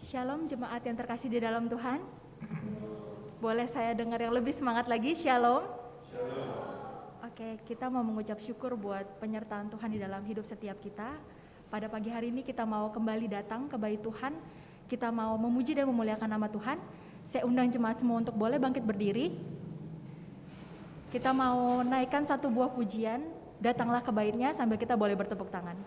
Shalom jemaat yang terkasih di dalam Tuhan. Boleh saya dengar yang lebih semangat lagi? Shalom. Oke, kita mau mengucap syukur buat penyertaan Tuhan di dalam hidup setiap kita. Pada pagi hari ini kita mau kembali datang ke bait Tuhan. Kita mau memuji dan memuliakan nama Tuhan. Saya undang jemaat semua untuk boleh bangkit berdiri. Kita mau naikkan satu buah pujian. Datanglah ke baitnya sambil kita boleh bertepuk tangan.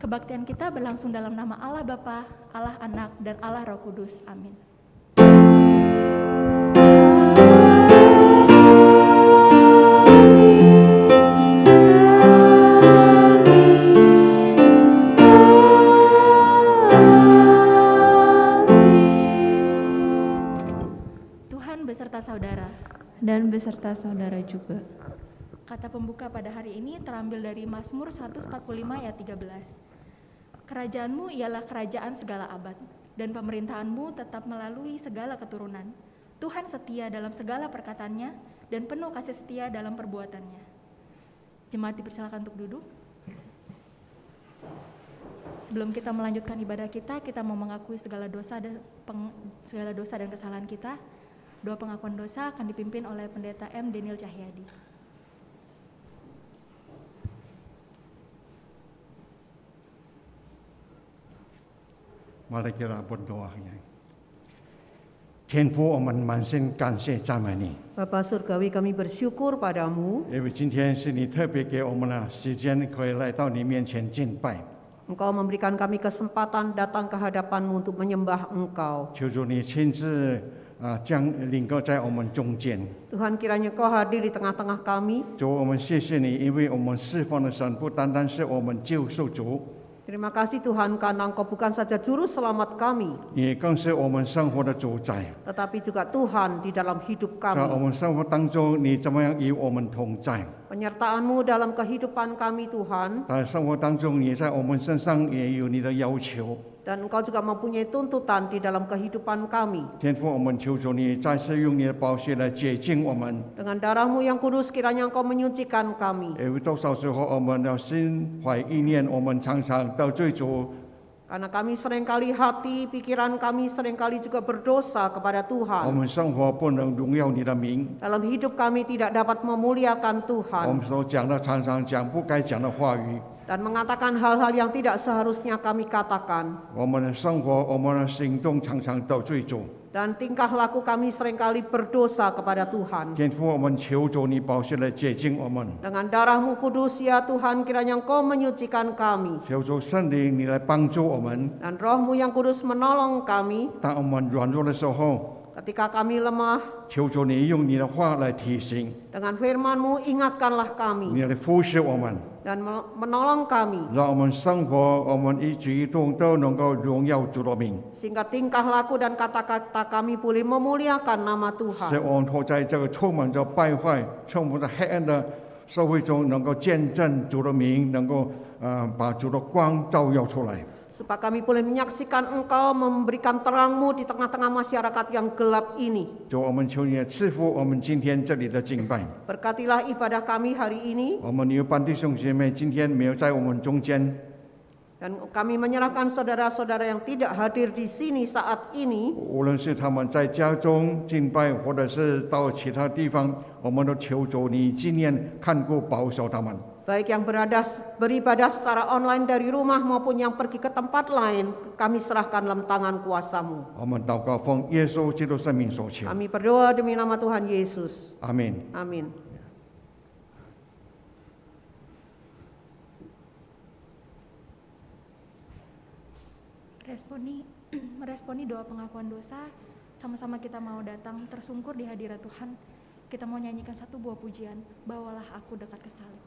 Kebaktian kita berlangsung dalam nama Allah Bapa, Allah Anak, dan Allah Roh Kudus. Amin. Tuhan beserta saudara. Dan beserta saudara juga. Kata pembuka pada hari ini terambil dari Mazmur 145 ayat 13. Kerajaanmu ialah kerajaan segala abad, dan pemerintahanmu tetap melalui segala keturunan. Tuhan setia dalam segala perkataannya, dan penuh kasih setia dalam perbuatannya. Jemaat dipersilakan untuk duduk. Sebelum kita melanjutkan ibadah kita mau mengakui segala dosa dan kesalahan kita. Doa pengakuan dosa akan dipimpin oleh Pendeta M. Daniel Cahyadi. Mari kita berdoa. 天父，我们满心感谢赞美你， Bapa Surgawi, kami bersyukur padamu. 因为今天是你特别给我们的时间，可以来到你面前敬拜。 Engkau memberikan kami kesempatan datang ke hadapan-Mu untuk menyembah Engkau. 求主你亲自降临在我们中间。 Tuhan, kiranya Kau hadir di tengah-tengah kami. 主，我们谢谢你，因为我们侍奉的神不单单是我们救赎主， Terima kasih Tuhan karena Engkau bukan saja juru selamat kami, 你更是我们生活的主宰。 tetapi juga Tuhan di dalam hidup 在我 kami. 们生活当中，你怎么样与我们同在？ Penyertaan-Mu dalam kehidupan kami Tuhan, 在生活当中，你在我们身上也有你的要求。 dan Engkau juga mempunyai tuntutan di dalam kehidupan kami. 天父，我们求主你再次用你的宝血来洁净我们。 Dengan darah-Mu yang kudus kiranya Engkau menyucikan kami. 有多少时候我们的心怀意念，我们常常得罪主， Karena kami seringkali hati, pikiran kami seringkali juga berdosa kepada 我 Tuhan. 们生活不能荣耀你的名。 Dalam hidup kami tidak dapat memuliakan 我 Tuhan 们所讲的常常讲不该讲的话语， dan mengatakan hal-hal yang tidak seharusnya kami katakan. 我们的生活、我们的行动常常得罪主。 Dan tingkah laku kami seringkali berdosa kepada Tuhan. 天父，我们求主你宝血来洁净我们。 Dengan darah-Mu kudus ya Tuhan, kiranya Engkau menyucikan kami. 求主圣灵你来帮助我们。 Dan Roh-Mu yang kudus menolong kami 当我们软弱的时候， ketika kami lemah. 求主你用你的话来提醒， Dengan firman-Mu ingatkanlah kami 你来扶持我们， dan menolong kami. 让我们生活、我们一举一动都能够荣耀主的名。 Sehingga tingkah laku dan kata-kata kami boleh memuliakan nama 使 Tuhan. 我们活在这个充满着败坏、充满着黑暗的社会中，能够见证主的名，能够把主的光照耀出来。 Supaya kami boleh menyaksikan Engkau memberikan terang-Mu di tengah-tengah masyarakat yang gelap ini. 主，我们求你赐福我们今天这里的敬拜。 Berkatilah ibadah kami hari ini. 我们有班弟兄姐妹今天没有在我们中间， Dan kami menyerahkan saudara-saudara yang tidak hadir di sini saat ini. 无论是他们在家中敬拜，或者是到其他地方，我们都求主你纪念、看顾、保守他们。 Baik yang beribadah secara online dari rumah maupun yang pergi ke tempat lain, kami serahkan dalam tangan kuasa-Mu. 我们祷告，奉耶稣基督圣名所求， Kami berdoa demi nama Tuhan Yesus. 阿门。 Amin. Meresponi doa pengakuan dosa, sama-sama kita mau datang tersungkur di hadirat Tuhan. Kita mau nyanyikan satu buah pujian, bawalah aku dekat ke salib.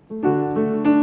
Dekat ke salib.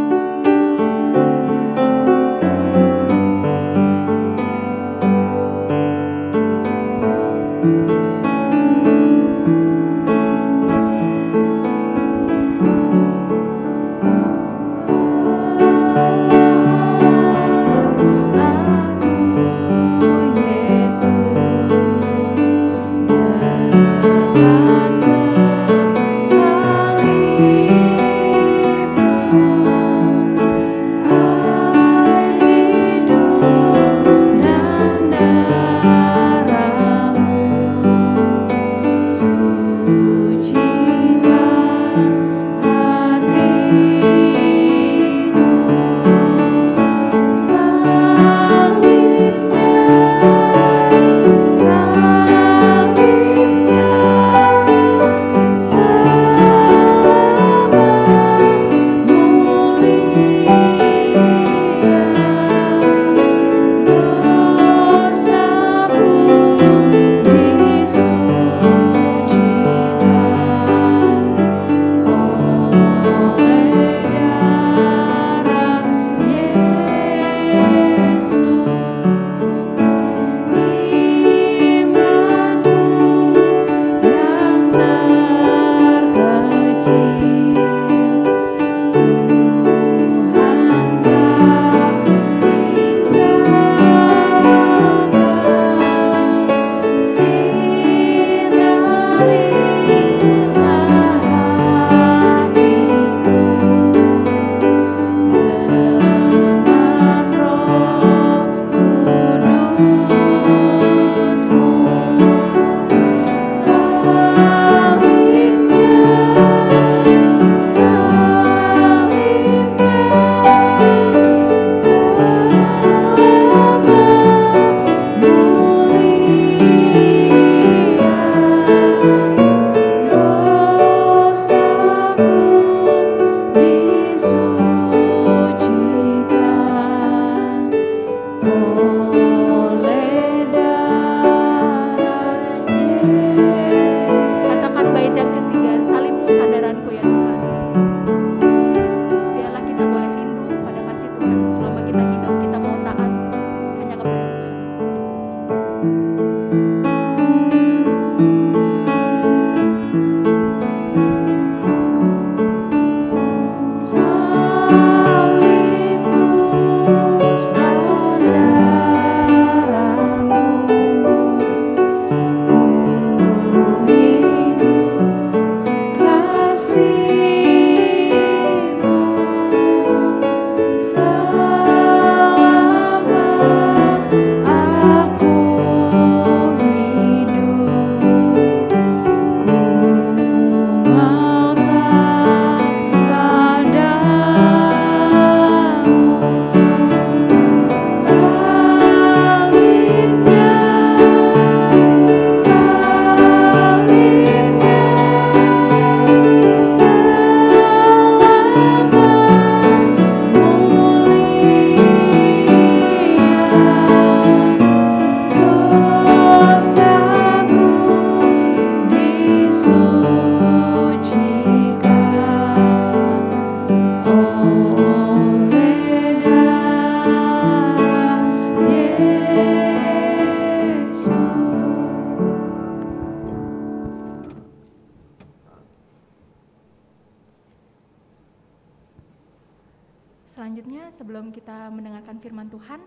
Selanjutnya, sebelum kita mendengarkan firman Tuhan,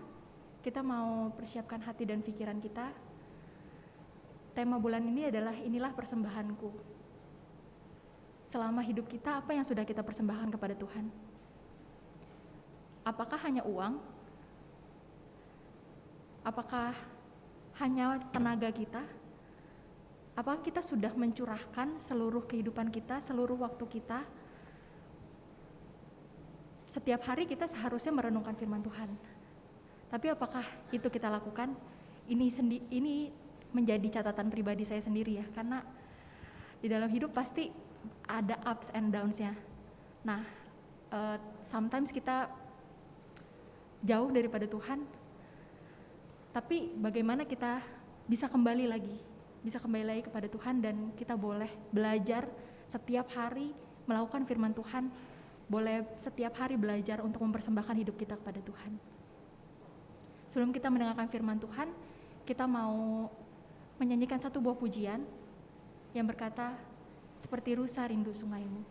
kita mau persiapkan hati dan pikiran kita. Tema bulan ini adalah inilah persembahanku. Selama hidup kita, apa yang sudah kita persembahkan kepada Tuhan? Apakah hanya uang? Apakah hanya tenaga kita? Apakah kita sudah mencurahkan seluruh kehidupan kita, seluruh waktu kita? Setiap hari kita seharusnya merenungkan firman Tuhan. Tapi apakah itu kita lakukan? Ini menjadi catatan pribadi saya sendiri ya, karena di dalam hidup pasti ada ups and downs-nya. Nah, sometimes kita jauh daripada Tuhan, tapi bagaimana kita bisa kembali lagi kepada Tuhan, dan kita boleh belajar setiap hari melakukan firman Tuhan, boleh setiap hari belajar untuk mempersembahkan hidup kita kepada Tuhan. Sebelum kita mendengarkan firman Tuhan, kita mau menyanyikan satu buah pujian yang berkata, seperti rusa rindu sungaimu.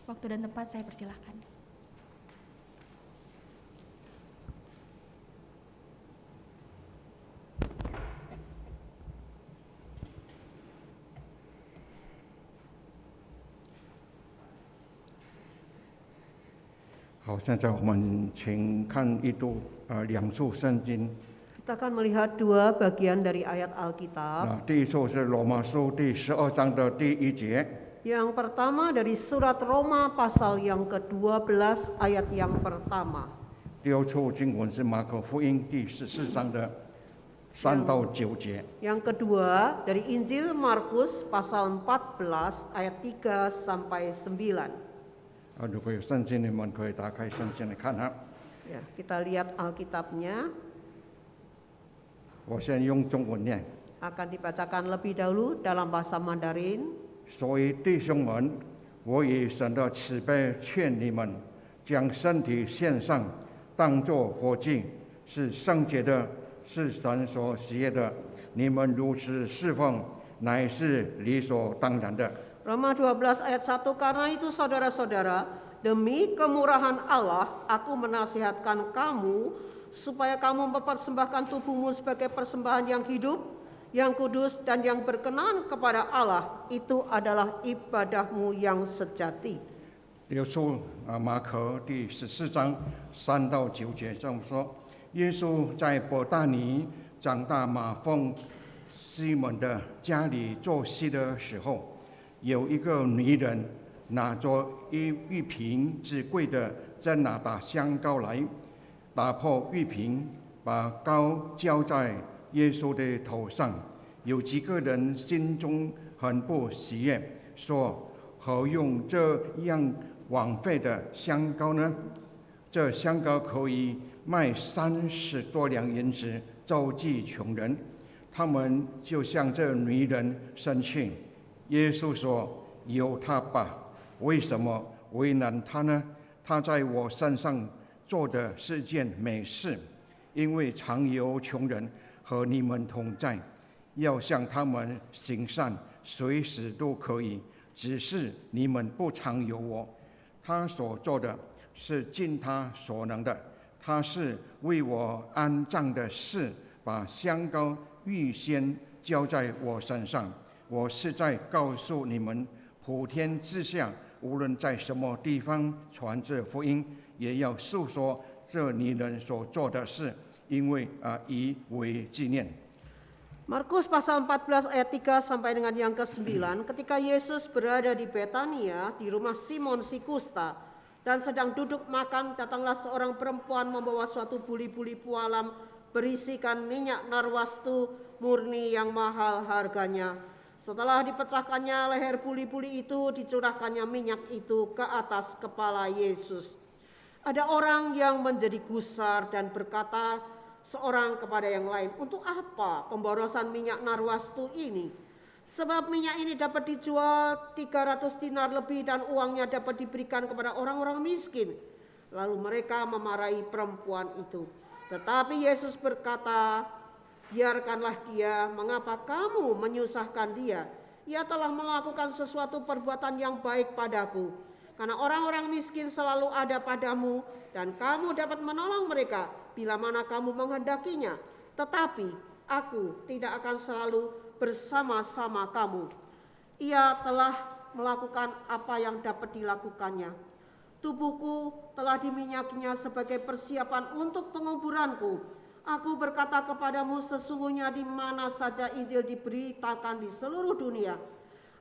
Waktu dan tempat saya persilahkan. 好，现在我们请看两处圣经。 Kita akan melihat dua bagian dari ayat Alkitab. 第一处是罗马书第12章的第1节。 Yang pertama dari surat Roma pasal yang ke-12 ayat yang pertama. 第二处经文是马可福音第14章的3到9节。 Yang kedua dari Injil Markus pasal 14 ayat 3 sampai 9. 如果有圣经，你们可以打开圣经来看啊。 Ya, kita lihat Alkitabnya 我先用中文念。 akan dibacakan lebih dahulu dalam bahasa Mandarin. 所以弟兄们，我以神的慈悲劝你们，将身体献上，当作活祭，是圣洁的，是神所喜悦的。你们如此侍奉，乃是理所当然的。 Roma 12 ayat 1, karena itu saudara-saudara, demi kemurahan Allah, aku menasihatkan kamu supaya kamu mempersembahkan tubuhmu sebagai persembahan yang hidup, yang kudus dan yang berkenan kepada Allah. Itu adalah ibadahmu yang sejati. 六处马可第14章3到9节这么说：耶稣在伯大尼长大马蜂西门的家里做戏的时候，有一个女人拿着一瓶至贵的真拿达香膏来，打破玉瓶，把膏浇在耶稣的头上。有几个人心中很不喜悦，说：何用这样枉费的香膏呢？这香膏可以卖30多两银子，周济穷人。他们就向这女人生气。耶稣说：由他吧，为什么为难他呢？他在我身上做的是件美事，因为常有穷人和你们同在，要向他们行善，随时都可以，只是你们不常有我。他所做的是尽他所能的，他是为我安葬的事，把香膏预先浇在我身上。我是在告诉你们，普天之下，无论在什么地方传这福音，也要述说这女人所做的事，因为以为纪念。 Markus pasal 14 ayat 3 sampai dengan yang ke-9, ketika Yesus berada di Betania, di rumah Simon si Kusta, dan sedang duduk makan, datanglah seorang perempuan membawa suatu buli-buli pualam berisikan minyak narwastu murni yang mahal harganya. Setelah dipecahkannya leher buli-buli itu, dicurahkannya minyak itu ke atas kepala Yesus. Ada orang yang menjadi gusar dan berkata seorang kepada yang lain, untuk apa pemborosan minyak narwastu ini? Sebab minyak ini dapat dijual 300 dinar lebih dan uangnya dapat diberikan kepada orang-orang miskin. Lalu mereka memarahi perempuan itu. Tetapi Yesus berkata, biarkanlah dia, mengapa kamu menyusahkan dia? Ia telah melakukan sesuatu perbuatan yang baik padaku. Karena orang-orang miskin selalu ada padamu dan kamu dapat menolong mereka bila mana kamu menghendakinya. Tetapi aku tidak akan selalu bersama-sama kamu. Ia telah melakukan apa yang dapat dilakukannya. Tubuhku telah diminyakinya sebagai persiapan untuk penguburanku. Aku berkata kepadamu, sesungguhnya di mana saja Injil diberitakan di seluruh dunia,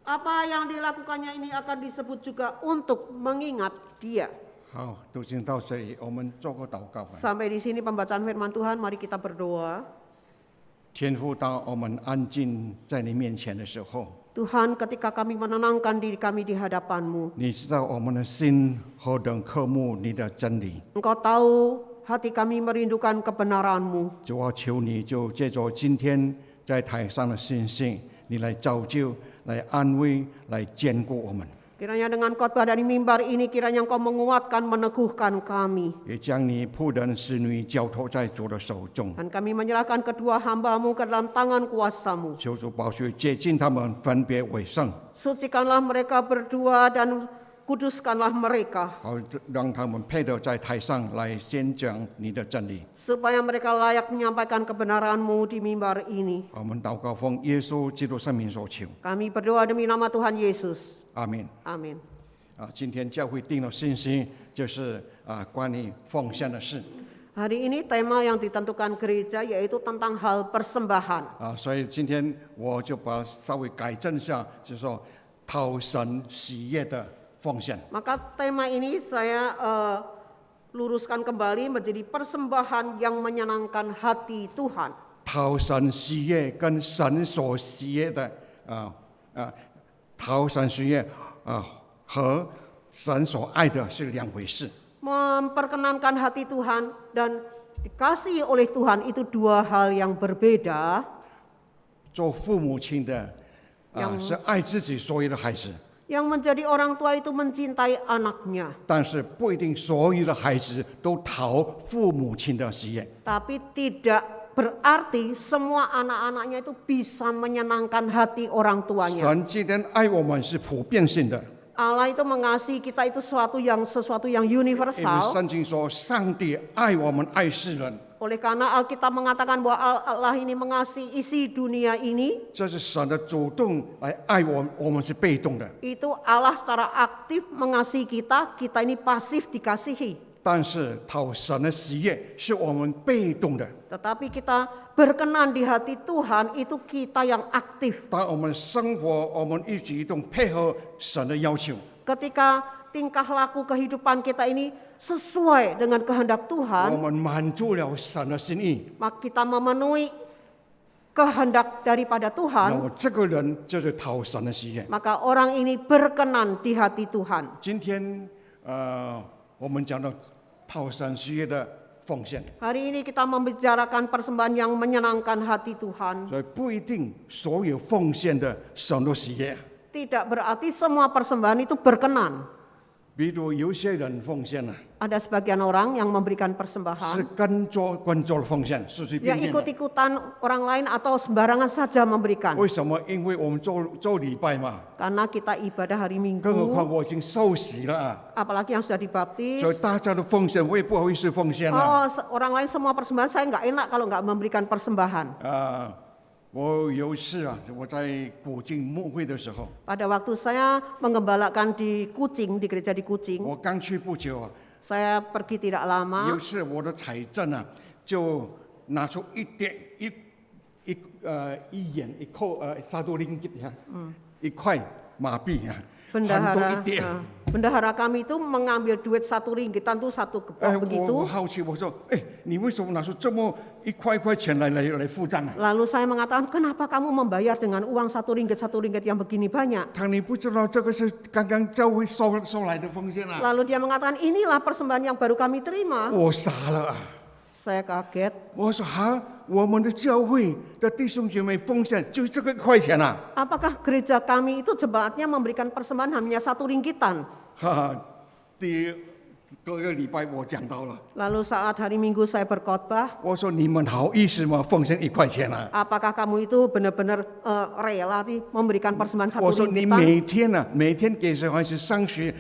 apa yang dilakukannya ini akan disebut juga untuk mengingat dia. 好，读经到这里，我们做个祷告。 Sampai di sini pembacaan firman Tuhan, mari kita berdoa. 天父，当我们安静在你面前的时候， Tuhan, ketika kami menenangkan diri kami di hadapan-Mu, 你知道我们的心何等渴慕你的真理。 Engkau tahu hati kami merindukan kebenaran-Mu. 主啊，求你就借着今天在台上的信息，你来造就、来安慰、来坚固我们。 Kiranya dengan khotbah dari mimbar ini, kiranya Engkau menguatkan, meneguhkan kami. 也将你仆人使女交托在主的手中。 Dan kami menyerahkan kedua hamba-Mu ke dalam tangan kuasa-Mu. 求主保血接近他们，分别为圣， Sucikanlah mereka berdua dan kuduskanlah mereka, 好让他们配得在台上来宣讲你的真理。 supaya mereka layak menyampaikan kebenaran-Mu di mimbar ini. 我们祷告奉耶稣基督圣名所求， Kami berdoa demi nama Tuhan Yesus. 阿门。 Amin. 今天教会定了信息，就是关于奉献的事。 Hari ini tema yang ditentukan gereja yaitu tentang hal persembahan. 所以今天我就把它稍微改正一下，就是说讨神喜悦的奉献。 Maka tema ini saya luruskan kembali menjadi persembahan yang menyenangkan hati Tuhan. 讨神喜悦跟神所喜悦的讨神喜悦和神所爱的是两回事。 Memperkenankan hati Tuhan dan dikasihi oleh Tuhan itu dua hal yang berbeda. 做父母亲的是爱自己所有的孩子， Yang menjadi orang tua itu mencintai anaknya. 但是不一定所有的孩子都讨父母亲的喜悦。 Tapi tidak berarti semua anak-anaknya itu bisa menyenangkan hati orang tuanya. 神今天爱我们是普遍性的， Allah itu mengasihi kita itu sesuatu yang 因为 universal. 圣经说上帝爱我们爱世人， Oleh karena Alkitab mengatakan bahwa Allah ini mengasihi isi dunia ini, 这是神的主动来爱我们是被动的。 itu Allah secara aktif mengasihi kita, kita ini pasif dikasihi. 但是讨神的喜悦是我们被动的。 Tetapi kita berkenan di hati Tuhan itu kita yang aktif. 当我们生活，我们一举一动配合神的要求， Ketika tingkah laku kehidupan kita ini sesuai dengan kehendak 我 Tuhan, 们满足了神的心意， maka kita memenuhi kehendak daripada 那 Tuhan, 么这个人就是讨神的喜悦。 maka orang ini berkenan di hati Tuhan. 今天我们讲到讨神喜悦的奉献， Hari ini kita membicarakan persembahan yang menyenangkan hati Tuhan. 所以不一定所有奉献的神都喜悦。 Tidak berarti semua persembahan itu berkenan. 比如有些人奉献了， Ada sebagian orang yang memberikan 是 persembahan 跟着的奉献，随随 yang 便便的。 ikut-ikutan orang lain atau sembarangan saja memberikan. 为什么？因为我们做礼拜嘛， Karena kita ibadah hari 更何 Minggu, 况我已经受洗了啊， apalagi yang sudah dibaptis. 所以大家的奉献我也不好意思奉献了。 Orang lain semua persembahan, saya nggak enak kalau nggak memberikan persembahan. 我有一次我在古晋牧会的时候， Pada waktu saya menggembalakan di Kucing, di gereja di Kucing, 我刚去不久啊， saya pergi tidak 有 lama. 一次我的财政就拿出一元一扣1 ringgit ya， 1块马币啊，很多一点。 Bendahara kami itu mengambil duit 1 ringgitan tuh 1 gepok 我 begitu. 好奇，我说，你为什么拿出这么一块钱来付账啊？ Lalu saya mengatakan, kenapa kamu membayar dengan uang 1 ringgit yang begini banyak? 他你不知道这个是刚刚教会收来的奉献啊？ Lalu dia mengatakan, inilah persembahan yang baru kami terima. 我傻了啊！ Saya kaget. 我说我们的教会的弟兄姐妹奉献就这个1块钱啊！ Apakah gereja kami itu jemaatnya memberikan persembahan hanya 1 ringgitan? 第个礼拜我讲到了， Lalu saat hari Minggu saya berkhotbah, 我说你们好意思吗？奉献1块钱啊！ apakah kamu itu benar-benar rela memberikan persembahan 1 我说你 ringgitan? 每天给小孩子上学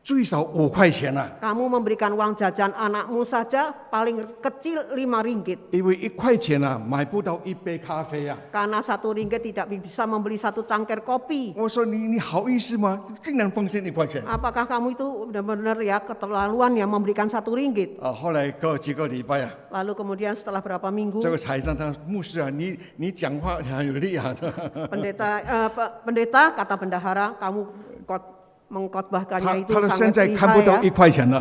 最少5块钱啊！ Kamu memberikan uang jajan anakmu saja paling kecil 5 ringgit. 因为1块钱买不到一杯咖啡啊！ Karena 1 ringgit tidak bisa membeli 1 cangkir kopi. 我说你好意思吗？竟然奉献1块钱！ Apakah kamu itu benar-benar ya keterlaluan ya memberikan 1 ringgit? 后来隔几个礼拜啊， Lalu kemudian setelah berapa minggu, 这个财政他牧师啊，你讲话很有力啊！ pendeta kata bendahara, kamu mengkhotbahkannya itu 他的现 sangat 在看不到 lihai 1块钱了，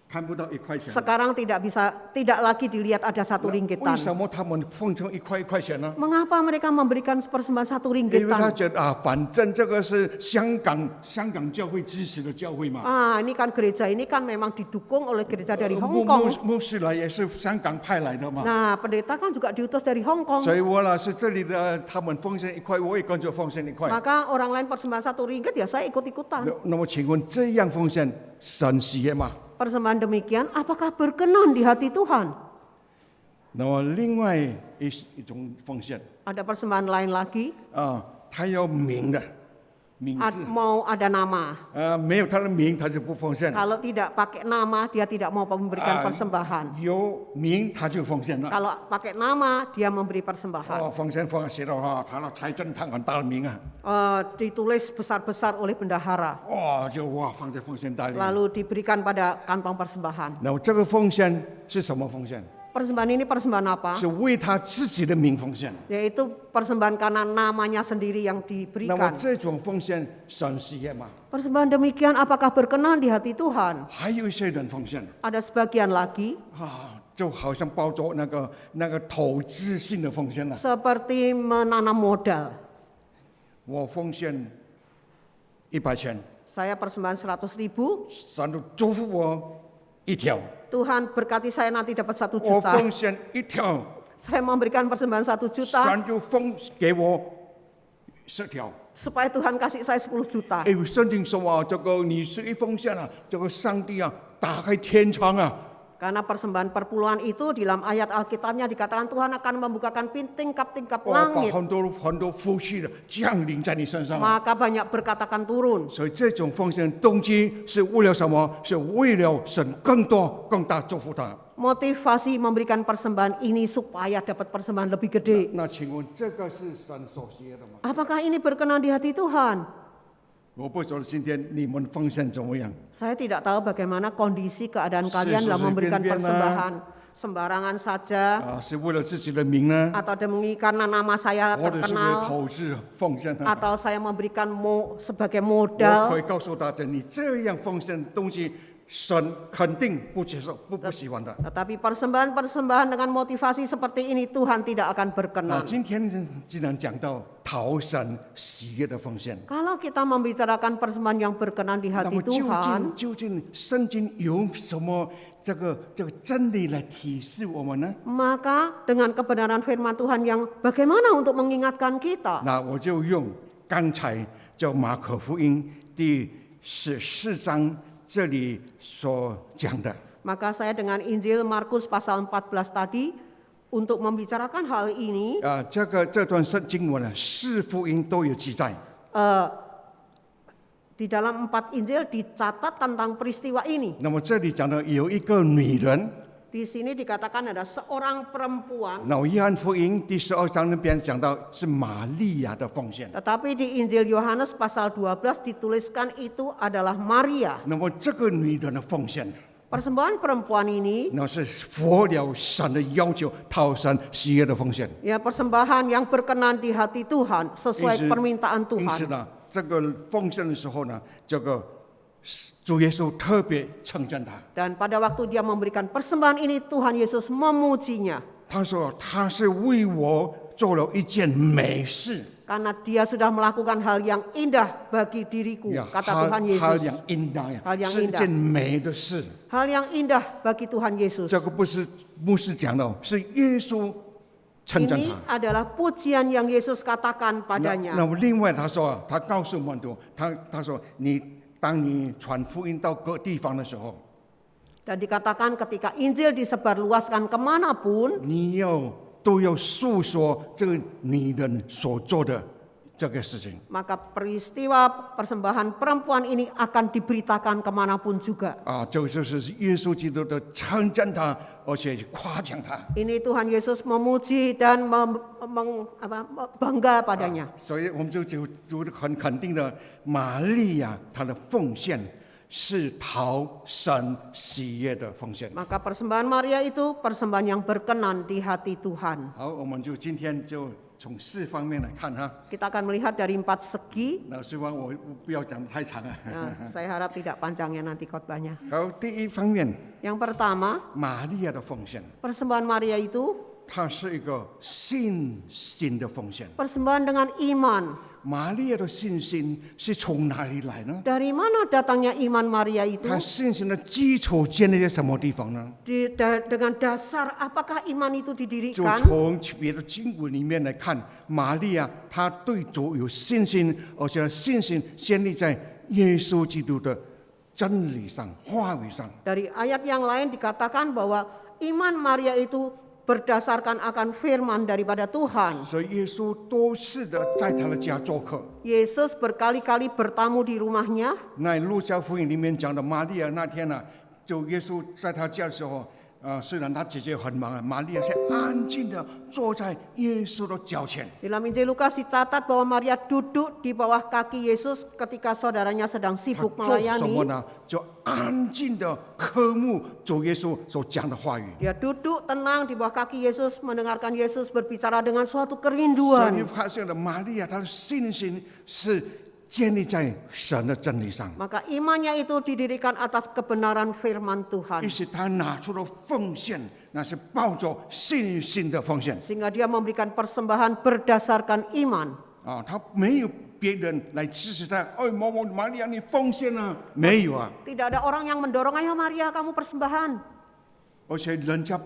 看不到1块钱。 Sekarang tidak lagi dilihat ada 1 为 ringgitan. 什么他们奉献1块钱呢？ Mengapa mereka memberikan persembahan 1 因为他 ringgitan? 觉得反正这个是香港教会支持的教会嘛。 Ini kan gereja ini kan memang didukung oleh gereja dari Hong Kong. 牧师来也是香港派来的嘛。 Nah, pendeta kan juga diutus dari Hong Kong. 所以我是这里的，他们奉献1块，我也跟着奉献1块。 Maka orang lain persembahan 1 ringgit ya saya ikut-ikutan. 那么请问这样奉献神喜悦吗？ Persembahan demikian apakah berkenan di hati Tuhan? 那么另外一种奉献 Ada persembahan lain lagi, 他要明的，名字， mau ada nama. 没有他的名他就不奉献， Kalau tidak pakai nama, dia tidak mau memberikan persembahan. 有名他就奉献了。 Kalau pakai nama, dia memberi persembahan. 奉献写到他的财政堂很大的名啊， Ditulis besar-besar oleh bendahara. 就放在奉献袋里。 Lalu diberikan pada kantong persembahan. 那么这个奉献是什么奉献？ Persembahan ini persembahan apa? 是为他自己的名奉献。 Yaitu persembahan karena namanya sendiri yang 那么 diberikan. 这种奉献神喜悦吗？ Persembahan demikian apakah berkenan di hati Tuhan? 还有一些人奉献 Ada sebagian lagi 就好像包着那个投资性的奉献了。 seperti menanam modal. 我奉献100钱， Saya persembahan 100.000, 神就祝福我1条。 Tuhan berkati saya nanti dapat 1 我 juta. 奉献1条， Saya memberikan persembahan 1 juta 神就给我10条。 supaya Tuhan kasih saya 10 juta. 因为圣经说这个你是一奉献这个上帝打开天窗Karena persembahan perpuluhan itu di dalam ayat Alkitabnya dikatakan Tuhan akan membukakan tingkap-tingkap 把 langit. 很多福气降临在你身上。 Maka banyak berkat akan turun. 所以这种奉献动机是为了什么？是为了省更多更大祝福他。 Motivasi memberikan persembahan ini supaya dapat persembahan lebih gede. 那请问这个是神所喜悦的吗？ Apakah ini berkenan di hati Tuhan? 我不晓得今天你们奉献怎么样。 Saya tidak tahu bagaimana kondisi keadaan kalian dalam memberikan persembahan. Sembarangan saja 是为了自己的名呢， atau demi karena nama saya 或者是为了 terkenal 投资奉献呢？ atau saya memberikan sebagai 我可 modal. 以告诉大家，你这样奉献的东西，神肯定不接受，不喜欢的。 Tetapi persembahan-persembahan dengan motivasi seperti ini Tuhan tidak akan 那 berkenan. 今天既然讲到讨神喜悦的奉献， Kalau kita membicarakan persembahan yang berkenan di 那 hati 么 Tuhan, 究竟圣经有什么这个真理来提示我们呢？ maka dengan kebenaran firman Tuhan yang bagaimana untuk mengingatkan kita? 那我就用刚才叫马可福音第14章这里所讲的。 Maka saya dengan Injil Markus pasal 14 tadi untuk membicarakan hal ini, 这段经文呢，四福音都有记载。 di dalam 4 Injil dicatat tentang peristiwa ini. 那么这里讲的有一个女人， Di sini dikatakan ada seorang perempuan, 那约翰福音第12章那边讲到是玛利亚的奉献。 tetapi di Injil Yohanes pasal 12 dituliskan itu adalah Maria. 那么这个女人的奉献， Persembahan perempuan ini, 那是符合了神的要求，讨神喜悦的奉献。 ya persembahan yang berkenan di hati Tuhan sesuai permintaan 因此 Tuhan. 呢，这个奉献的时候呢，这个主耶稣特别称赞他。 Dan pada waktu dia memberikan persembahan ini, Tuhan Yesus memujinya. 他说他是为我做了一件美事。 Karena dia sudah melakukan hal yang indah bagi diriku, 呀， kata Tuhan 好 Yesus. yang indah 呀， Hal yang 是一 indah 件美的事。 Hal yang indah bagi Tuhan Yesus. 这个不是牧师讲的，是耶稣称赞 Ini 他。 adalah pujian yang Yesus katakan 那 padanya. 么另外他说，他告诉门徒，他说当你传福音到各地方的时候， Dan dikatakan ketika Injil disebarluaskan kemanapun, 你都要诉说这个女人所做的这个事情。 maka peristiwa persembahan perempuan ini akan diberitakan kemanapun juga. 这就是耶稣基督的称赞他，而且夸奖他。 Ini Tuhan Yesus memuji dan bangga padanya. 所以我们就很肯定的，玛利亚她的奉献是讨神喜悦的奉献。 Maka persembahan Maria itu persembahan yang berkenan di hati Tuhan. 好，我们就今天就从4方面来看哈。 Kita akan melihat dari 4 segi. 那希望我不要讲得太长啊。 Nah, saya harap tidak panjangnya nanti khotbahnya. 好，第一方面， Yang pertama, 玛利亚的奉献， persembahan Maria itu 它是一个信心的奉献。 persembahan dengan iman. 玛利亚的信心是从哪里来呢？ Dari mana datangnya iman Maria itu? 她信心的基础建立在什么地方呢？ Dengan dasar apakah iman itu 就 didirikan? 从别的经文里面来看，玛利亚她对主有信心，而且信心建立在耶稣基督的真理上、话语上。 Dari ayat yang lain dikatakan bahwa iman Maria itu berdasarkan akan firman daripada Tuhan. 所以耶稣多次的在他的家做客。 Yesus berkali-kali bertamu di rumahnya. 那路加福音里面讲的玛利亚那天呢、就耶稣在他家的时候，虽然他姐姐很忙，玛利亚却安静的坐在耶稣的脚前。 Di dalam Injil Lukas dicatat bahwa Maria duduk di bawah kaki Yesus ketika saudaranya sedang 他 sibuk 做什么 melayani. 呢？就安静的科目主耶稣所讲的话语。 Dia duduk tenang di bawah kaki Yesus mendengarkan Yesus berbicara dengan suatu 所以你 kerinduan. 发现了玛利亚她的信心是建立在神的真理上， Maka imannya itu didirikan atas kebenaran firman 于 Tuhan. 是她拿出了奉献，那是抱着信心的奉献 Sehingga dia memberikan persembahan berdasarkan iman. 她没有别人来支持她，哎，某某玛利亚你奉献啊，没有啊， Tidak ada orang yang mendorong, ayo Maria kamu persembahan. 而且人家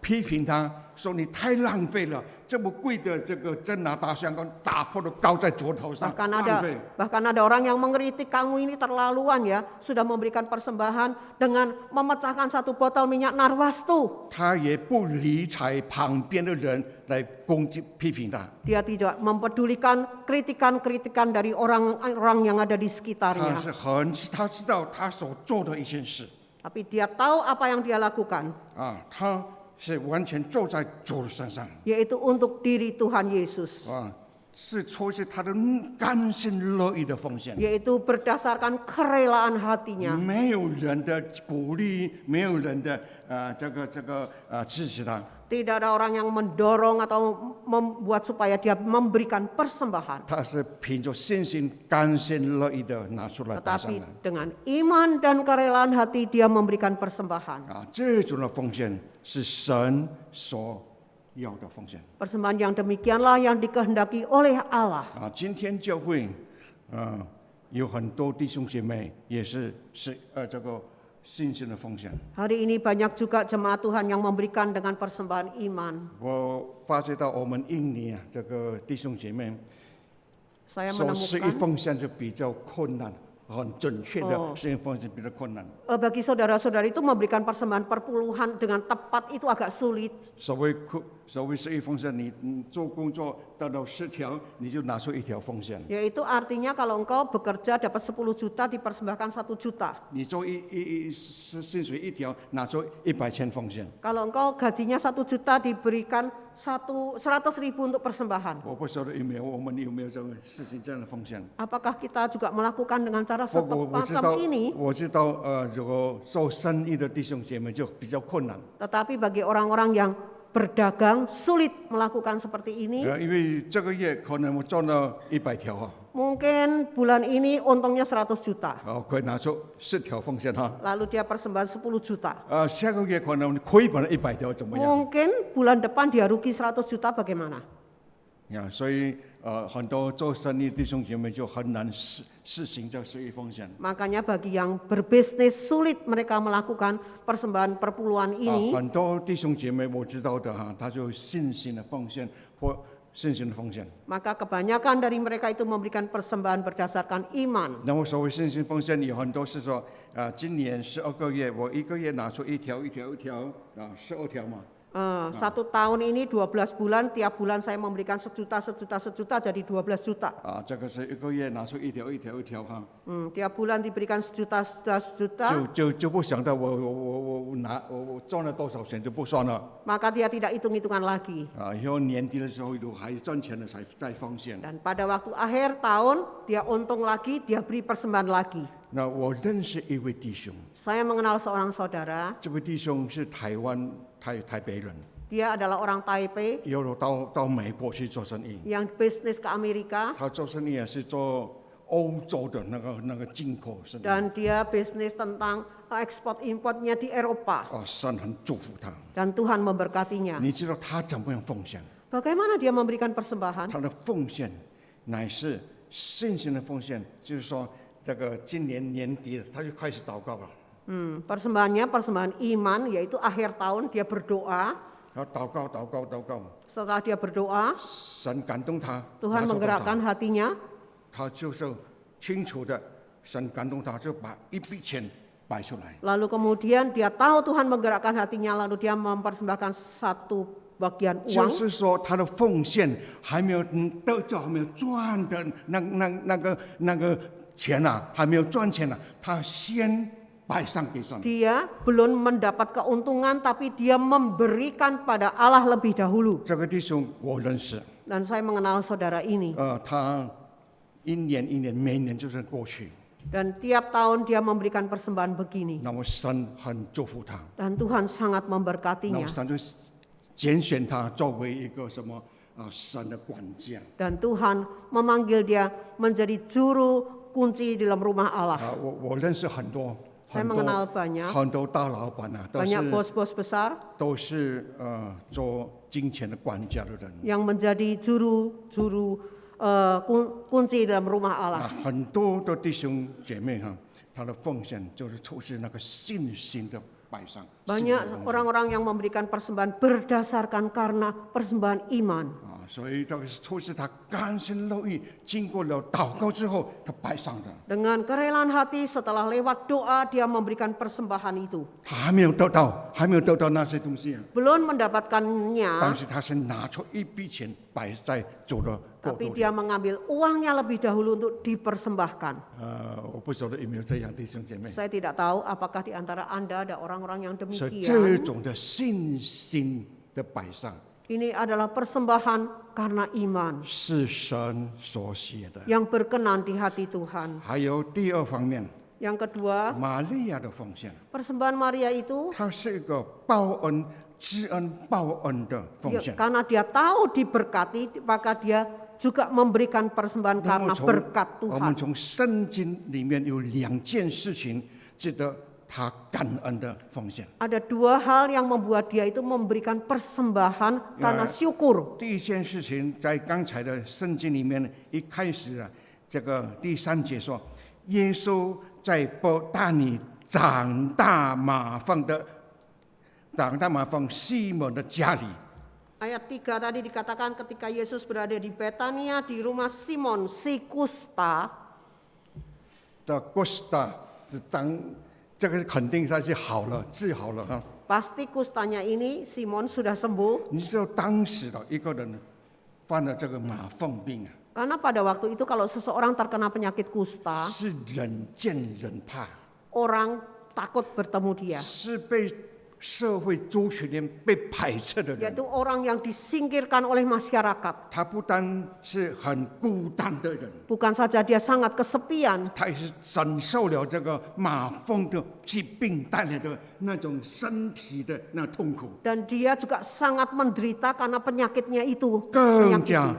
批评她说你太浪费了，这么贵的这个真拿大香膏打破了高在桌头上， Bahkan ada orang yang mengkritik, kamu ini terlaluan ya, sudah memberikan persembahan dengan memecahkan satu botol minyak narwastu. 她也不理睬旁边的人来攻击批评她。 Dia tidak mempedulikan kritikan-kritikan dari orang-orang yang ada di 他 sekitarnya. 他知道他所做的一件事 Tapi dia tahu apa yang dia lakukan, 他是完全坐在主的身上 yaitu untuk diri Tuhan Yesus. 是出自他的甘心乐意的奉献， Yaitu berdasarkan kerelaan hatinya. 没有人的鼓励，没有人的支持他， Tidak ada orang yang mendorong atau membuat supaya dia memberikan persembahan. 他是凭着信心甘心乐意的拿出来打上 Tetapi 的 dengan iman dan kerelaan hati dia memberikan persembahan. 这种的奉献是神所要的奉献 Persembahan yang demikianlah yang dikehendaki oleh Allah. 今天教会有很多弟兄姐妹也是这个信心的奉献。 Hari ini banyak juga jemaat Tuhan yang memberikan dengan persembahan iman. 我发觉到我们印尼这个弟兄姐妹 Saya 说十一 menemukan 奉献是比较困难，很准确的十一奉献比较困难。 bagi saudara-saudari itu memberikan persembahan perpuluhan dengan tepat itu agak sulit. 所谓十一奉献，你做工作得到10条，你就拿出1条奉献； Yaitu artinya kalau engkau bekerja dapat 10 juta dipersembahkan 1 juta. 你做薪水1条，拿出100千奉献。 Kalau engkau gajinya 1 juta diberikan 100.000 untuk persembahan. 我不晓得我们有没有这种实行这样的奉献。 Apakah kita juga melakukan dengan cara 我知道 semacam ini? 我知道如果做生意的弟兄姐妹就比较困难。 Tetapi bagi orang-orang yang berdagang sulit melakukan seperti ini. 因为这个月可能我赚了100条哈， Mungkin bulan ini untungnya 100 juta. 可以拿出10条奉献哈。 Lalu dia persembahan 10 juta. 下个月可能亏本了100条怎么样？ Mungkin bulan depan dia rugi 100 juta bagaimana? 所以很多做生意弟兄姐妹就很难实行这十一奉献。 Makanya bagi yang berbisnis sulit mereka melakukan persembahan perpuluhan ini. 很多弟兄姐妹我知道的哈，他就信心的奉献或信心的奉献。 Maka kebanyakan dari mereka itu memberikan persembahan berdasarkan iman. 然后所谓信心奉献有很多是说今年12个月我1个月拿出1条12条嘛。 1 tahun ini 12 bulan, tiap bulan saya memberikan 1 juta jadi 12 juta. 这个是1个月拿出1条哈。 Tiap bulan diberikan 1 juta. 就不想到我赚了多少钱就不算了。 Maka dia tidak hitung-hitungan lagi. 以后年底的时候如果还赚钱了才再奉献。 Dan pada waktu akhir tahun dia untung lagi, dia beri persembahan lagi. 那我认识一位弟兄， Saya mengenal seorang saudara, 这位弟兄是台北人， dia adalah orang Taipei 有到美国去做生意。 yang bisnis ke Amerika 他做生意也是做欧洲的那个进口生意。 dan dia bisnis tentang ekspor importnya di Eropa 神很祝福他。 dan Tuhan memberkatinya. 你知道他怎么样奉献？ Bagaimana dia memberikan persembahan? 他的奉献乃是信心的奉献，就是说这个今年年底他就开始祷告了。 Persembahannya persembahan iman, yaitu akhir tahun dia berdoa. 然后祷告。 Setelah dia berdoa, 神感动他， Tuhan 拿出多少 menggerakkan hatinya. 他就是清楚的，神感动他，就把一笔钱摆出来。 Lalu kemudian dia tahu Tuhan menggerakkan hatinya, lalu dia mempersembahkan satu bagian 就 uang. 是说，他的奉献还没有得着，还没有赚的那个钱啊，还没有赚钱啊，他先摆上给上帝。 Dia belum mendapat keuntungan, tapi dia memberikan pada Allah lebih dahulu. 这个弟兄我认识， Dan saya mengenal saudara ini. 他一年一年，每年就是过去， Dan tiap tahun dia memberikan persembahan begini. 那么神很祝福他， Dan Tuhan sangat 那么 memberkatinya. 神就拣选他作为一个什么神的管家。 Dan Tuhan memanggil dia menjadi juru kunci di dalam rumah Allah. 我认识很多 Saya mengenal banyak 很多大老板啊， banyak bos-bos besar 都是做金钱的管家的人。 yang menjadi juru kunci dalam rumah Allah. 很多的弟兄姐妹哈，他的奉献就是出自那个信心的摆上。 Banyak orang-orang yang memberikan persembahan berdasarkan karena persembahan iman. 所以这个是出自他甘心乐意，经过了祷告之后，他摆上的。 Dengan kerelaan hati setelah lewat doa dia memberikan persembahan itu. 他还没有得到那些东西啊， Belum 但 mendapatkannya, 是他是拿出一笔钱摆在主的国 tapi 度里。 dia mengambil uangnya lebih dahulu untuk dipersembahkan. 我不晓得有没有这样弟兄姐妹。 Saya tidak tahu apakah di antara Anda ada orang-orang yang 所以这 demikian. 种的信心的摆上， Ini adalah persembahan karena iman 是神所写的。 yang berkenan di hati Tuhan. 还有第二方面， Yang kedua, 玛利亚的奉献， persembahan Maria itu 它是一个报恩、知恩报恩的奉献。 karena dia tahu diberkati, maka dia juga memberikan persembahan 那么 karena berkat 我们 Tuhan. 从圣经里面有2件事情值得他感恩的奉献。 Ada dua hal yang membuat dia itu memberikan persembahan karena syukur. 第一件事情，在刚才的圣经里面，一开始啊，这个第3节说，耶稣在伯大尼长大麻风西门的家里。 Ayat 3 tadi dikatakan ketika Yesus berada di Betania di rumah Simon si kusta. 的 Gusta 是这个肯定他是好了，治好了啊。 Pasti kustanya ini Simon sudah sembuh. 你知道当时的一个人犯了这个麻风病啊， Karena pada waktu itu kalau seseorang terkena penyakit kusta, 是人见人怕， orang takut bertemu dia. 是被社会族群里面被排斥的人。 Yaitu orang yang disingkirkan oleh masyarakat. 他不单是很孤单的人， Bukan saja dia sangat kesepian, 他也是承受了这个麻风的疾病带来的那种身体的那痛苦， dan dia juga sangat menderita karena penyakitnya itu. 更 Penyakit 加 itu.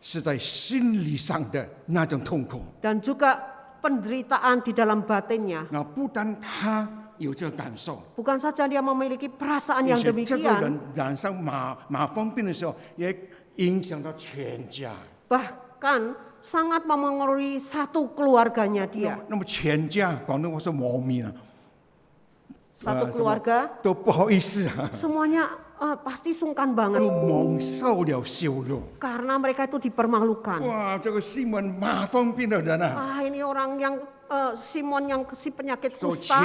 是在心理上的那种痛苦。 Dan juga penderitaan di dalam batinnya. 那不单他有这个感受， Bukan saja dia memiliki perasaan 而 yang 且这个 demikian, 人染上麻风病的时候，也影响到全家。 bahkan sangat memengaruhi satu keluarganya 那 dia. 么，那么全家广东话说毛米啊， Satu keluarga 都不好意思啊， semuanya pasti sungkan banget 都蒙受了羞辱。 karena mereka itu dipermalukan. 哇，这个西门麻风病的人啊， Ah, ini orang yang Simon yang si penyakit 说 kusta,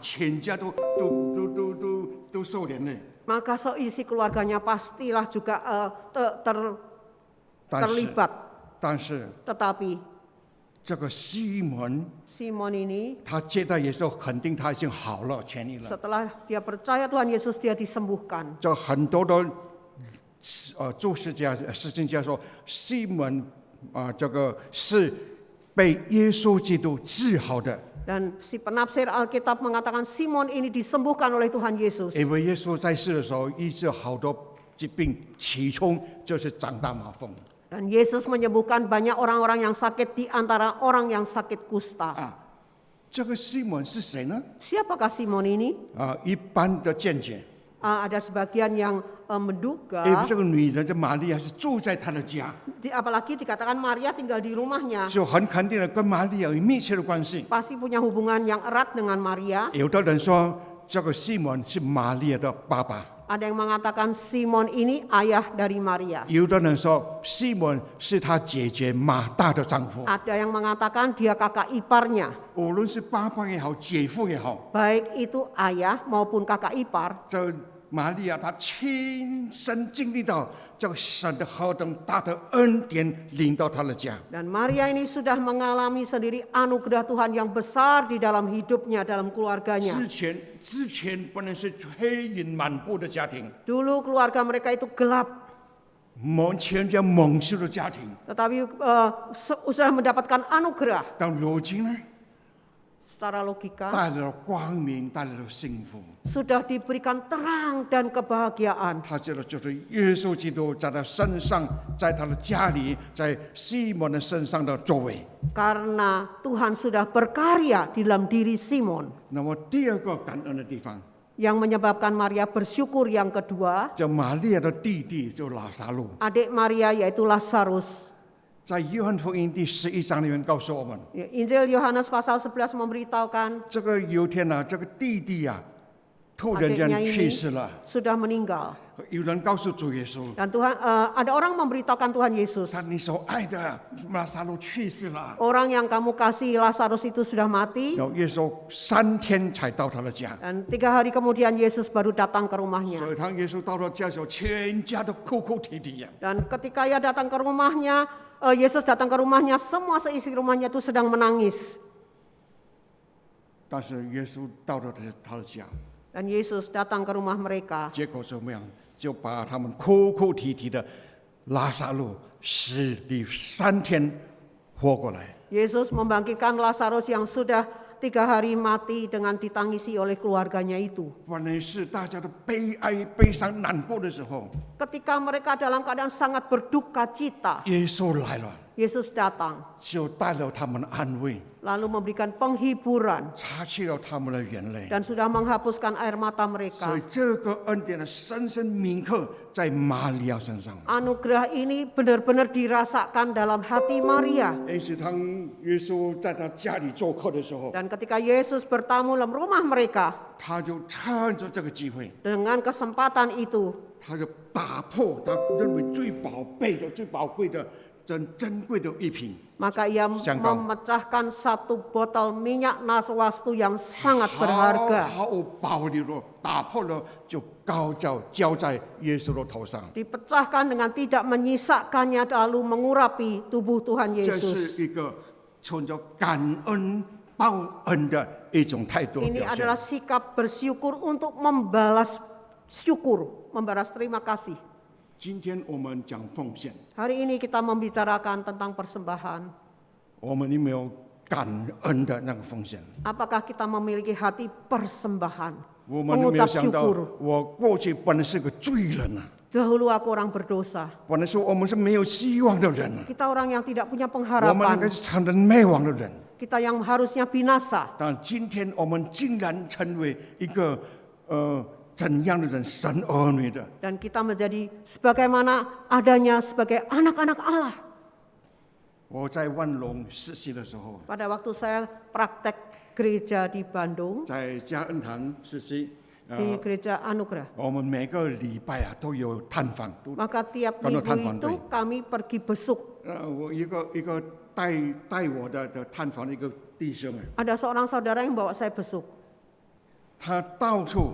全家都受连累。 maka seisi keluarganya pastilah juga 但是 terlibat. 但是 Tetapi 这个西门 Simon ini 他接待耶稣，肯定他已经好了，痊愈了。 setelah dia percaya Tuhan Yesus, dia disembuhkan. 这很多的注释家、释经家说，西门这个是被耶稣基督治好的， Dan si penafsir Alkitab mengatakan Simon ini disembuhkan oleh Tuhan Yesus. 因为耶稣在世的时候医治好多疾病，其中就是长大麻风。 Dan Yesus menyembuhkan banyak orang-orang yang sakit di antara orang yang sakit kusta. 这个西门是谁呢？ Siapakah Simon ini? 一般的见解， Ada sebagian yang menduga, 这个女人这玛利亚是住在他的家， apalagi dikatakan Maria tinggal di rumahnya, 就很肯定的跟玛利亚有密切的关系。 pasti punya hubungan yang erat dengan Maria. 有的人说，这个西门是玛利亚的爸爸。Ada yang mengatakan Simon ini ayah dari Maria. 有的人说西门是他姐姐马大的丈夫。 Ada yang mengatakan dia kakak iparnya. 无论是爸爸也好，姐夫也好， Baik itu ayah maupun kakak ipar. 这玛利亚她亲身经历到这个神的何等大的恩典临到她的家。 Dan Maria ini sudah mengalami sendiri anugerah Tuhan yang besar di dalam hidupnya, dalam keluarganya. 之前本来是黑影满布的家庭， Dulu keluarga mereka itu gelap, 全家蒙羞的家庭， tetapi sudah mendapatkan anugerah. 到如今呢， Secara logika 带来了光明，带来了幸福。 sudah diberikan terang dan kebahagiaan. 他觉得就是耶稣基督在他身上，在他的家里，在西门的身上的作为。 Karena Tuhan sudah berkarya di dalam diri Simon. 那么第二个感恩的地方， Yang menyebabkan Maria bersyukur yang kedua, 叫玛利亚的弟弟，就拉撒路。 adik Maria yaitu Lazarus. 在约翰福音第11章里面告诉我们， Injil Yohanes pasal 11 memberitahukan 这个有一天啊，这个弟弟啊，突然间 adiknya 去 ini 世了。 sudah meninggal. 有人告诉主耶稣， Dan ada orang memberitahukan Tuhan Yesus, 他你所爱的拉撒路去世了。 orang yang kamu kasih Lazarus itu sudah mati. 然后耶稣3天才到他的家， Dan 3 hari kemudian Yesus baru datang ke rumahnya. 所以当耶稣到了家的时候，全家都哭哭啼啼呀。 Dan ketika ia datang ke rumahnya, Yesus datang ke rumahnya, semua seisi rumahnya itu sedang menangis. 但是耶稣到了他的家， Dan Yesus datang ke rumah mereka. 结果怎么样？就把他们哭哭啼啼的拉撒路死里3天活过来。 Yesus membangkitkan Lazarus yang sudah 3 hari mati dengan ditangisi oleh keluarganya itu. 本来是大家都悲哀、悲伤、难过的时候， Ketika mereka dalam keadaan sangat berduka cita, 耶稣来了， Yesus datang 就带了他们的安慰， lalu memberikan penghiburan 擦去了他们的眼泪。 dan sudah menghapuskan air mata 所 mereka. 以这个恩典呢，深深铭刻在玛利亚身上。 Anugerah ini benar-benar dirasakan dalam hati Maria. 而且当耶稣在他家里做客的时候， Dan ketika Yesus bertamu dalam rumah mereka, 他就趁着这个机会， dengan kesempatan itu 他就打破他认为最宝贝的、最宝贵的、珍贵的一品， maka ia Jangkau. memecahkan 1 botol minyak naswastu yang sangat 毫 berharga. 毫无保留的打破了，就浇在耶稣的头上。 Dipecahkan dengan tidak menyisakannya lalu mengurapi tubuh Tuhan 这 Yesus. 是一个存着感恩报恩的一种态度的 Ini 表 adalah 现。 sikap bersyukur untuk membalas syukur, membalas terima kasih. 今天我们讲奉献， Hari ini kita membicarakan tentang persembahan. 我们有没有感恩的那个奉献？ Apakah kita memiliki hati persembahan, 我们有没有 mengucap 想到 syukur? ，我过去本来是个罪人啊， Dahulu aku orang berdosa. 本来是我们是没有希望的人啊， Kita orang yang tidak punya 我们应该 pengharapan. 是常人灭亡的人。 Kita yang harusnya binasa. 但今天我们竟然成为一个怎样的人？神儿女的。 Dan kita menjadi sebagaimana adanya sebagai anak-anak Allah. 我在万隆实习的时候， Pada waktu saya praktek gereja di Bandung, 在嘉恩堂实习， di gereja Anugerah. 我们每个礼拜都有探访，都 Maka tiap Kalau minggu tanpa itu Andre. kami pergi besuk. 我一个带我的探访的一个弟兄啊， Ada seorang saudara yang bawa saya besuk. 他到处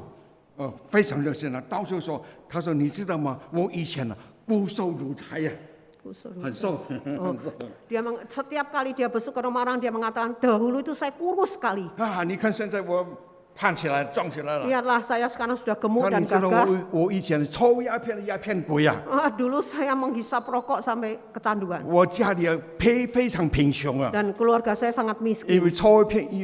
非常热心啊，到处说，他说你知道吗？我以前骨瘦如柴呀，很瘦，很瘦 Setiap kali dia besuk ke rumah orang, dia mengatakan, dahulu itu saya kurus sekali. 啊！你看现在我胖起来、壮起来了。 Lihatlah saya sekarang sudah gemuk 他 dan 你知道 gagah. 我以前抽鸦片的鸦片鬼啊！ Dulu saya menghisap rokok sampai kecanduan. 我家里非常贫穷啊， Dan keluarga saya sangat 因 miskin. 为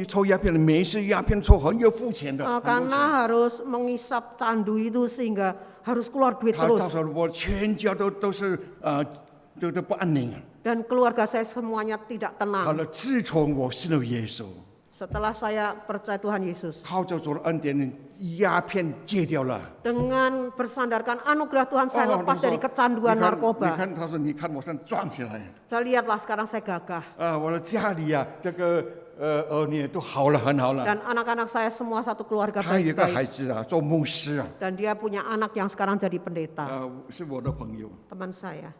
抽鸦片的，每一次鸦片抽很有付钱的。 Karena harus mengisap candu itu sehingga harus keluar duit 他到 terus. 时候我全家都是都不安宁啊。 Dan keluarga saya semuanya tidak 好 tenang. 了，自从我信了耶稣， Setelah saya percaya Tuhan Yesus. 靠着主的恩典，鸦片戒掉了。 Dengan bersandarkan anugerah Tuhan saya 哦 lepas dari kecanduan 你 narkoba. 看，他说，你看我现在壮起来， Saya lihatlah sekarang saya gagah. 我的家里呀、这个儿女都好了，很好了。 Dan anak-anak saya semua satu keluarga 他有一个 baik-baik. 孩子啊，做牧师啊， Dan dia punya anak yang sekarang jadi pendeta, 是我的朋友， teman saya.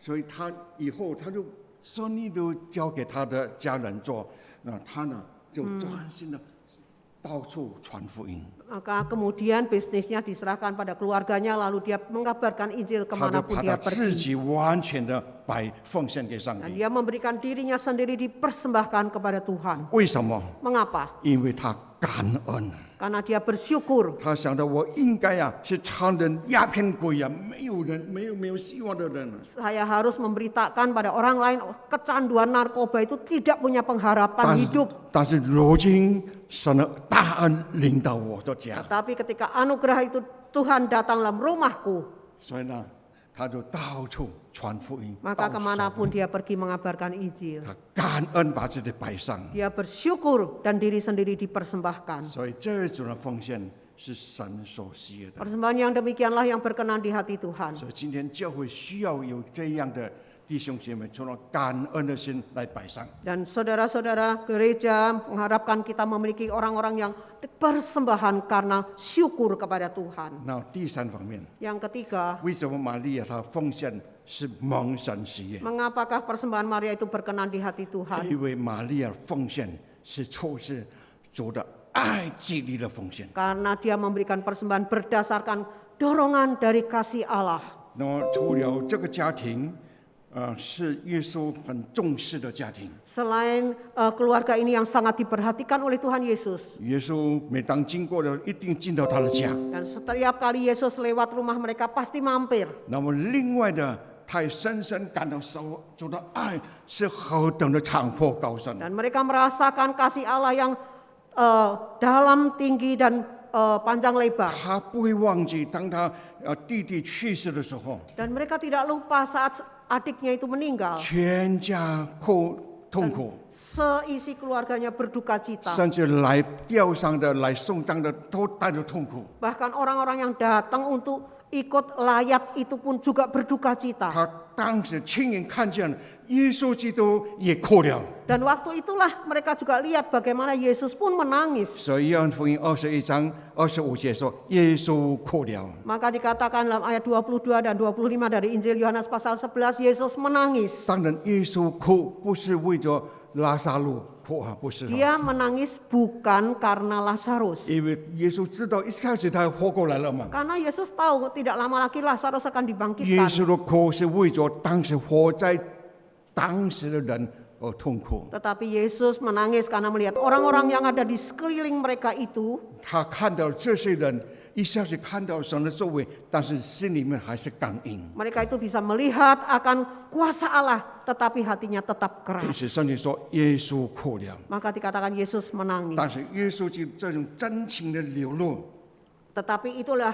所以他以后他就生意都交给他的家人做，那他呢就专心的到处传福音。 Maka kemudian bisnisnya diserahkan pada keluarganya, lalu dia mengabarkan Injil 他就 kemanapun 把 dia 他自 pergi. 己完全的奉献给上 Dan 帝。 dia memberikan dirinya sendiri dipersembahkan kepada Tuhan. 为什么？ Mengapa? 因为他感恩。 Karena dia bersyukur. 他想到我应该是传人鸦片鬼没有人没有希望的人。 Saya harus memberitakan pada orang lain kecanduan narkoba itu tidak punya pengharapan hidup. 但是如今神的大恩临到我的家， Tapi ketika anugerah itu Tuhan datang dalam rumahku, 所以呢，他就到处传福音。 maka 到处 kemanapun dia pergi mengabarkan Injil. 他感恩把自己摆上， Dia bersyukur dan diri sendiri dipersembahkan. 所以这种的奉献是神所喜悦的。 Persembahan yang demikianlah yang berkenan di hati Tuhan. 所以今天教会需要有这样的弟兄姐妹，从感恩的心来摆上。 Dan saudara-saudara gereja mengharapkan kita memiliki orang-orang yang persembahan karena syukur kepada Tuhan. 那第三方面， Yang ketiga, 为什么玛利亚她奉献是蒙神喜悦？ mengapakah persembahan Maria itu berkenan di hati Tuhan? 因为玛利亚奉献是出自主的爱激励的奉献。 Karena dia memberikan persembahan berdasarkan dorongan dari kasih Allah. 那么除了这个家庭，是耶稣很重视的家庭。 Selain keluarga ini yang sangat diperhatikan oleh Tuhan Yesus. 耶稣每当经过的，一定进到他的家。 Dan setiap kali Yesus lewat rumah mereka pasti mampir. 那么另外的，他也深深感到主的爱是何等的长阔高深。 Dan mereka merasakan kasih Allah yang dalam, tinggi, dan panjang lebar. 他不会忘记，当他弟弟去世的时候， Dan mereka tidak lupa saat adiknya itu meninggal. 全家痛苦， Seisi keluarganya berduka cita. 甚至来吊丧的、来送葬的都带着痛苦。 Bahkan orang-orang yang datang untuk ikut layat itu pun juga berduka cita. 他当时亲眼看见耶稣基督也哭了。 Dan waktu itulah mereka juga lihat bagaimana Yesus pun menangis. 所以约翰福音21章25节说，耶稣哭了。 Maka dikatakan dalam ayat 22 dan 25 dari Injil Yohanes pasal 11, Yesus menangis. 当然，耶稣哭不是为着拉撒路哭啊，不是。 Dia menangis bukan karena Lazarus. 因为耶稣知道一下子他活过来了嘛。 Karena Yesus tahu tidak lama lagi Lazarus akan 耶 dibangkitkan. 稣的哭是为着当时活在当时的人而痛苦。 Tetapi Yesus menangis karena melihat orang-orang yang ada di sekeliling mereka itu. 他看到这些人，一下子看到神的作为，但是心里面还是刚硬。 Mereka itu bisa melihat akan kuasa Allah, tetapi hatinya tetap 于 keras. 是圣经说，耶稣哭了。 Maka dikatakan Yesus 但 menangis. 是耶稣就这种真情的流露， Tetapi itulah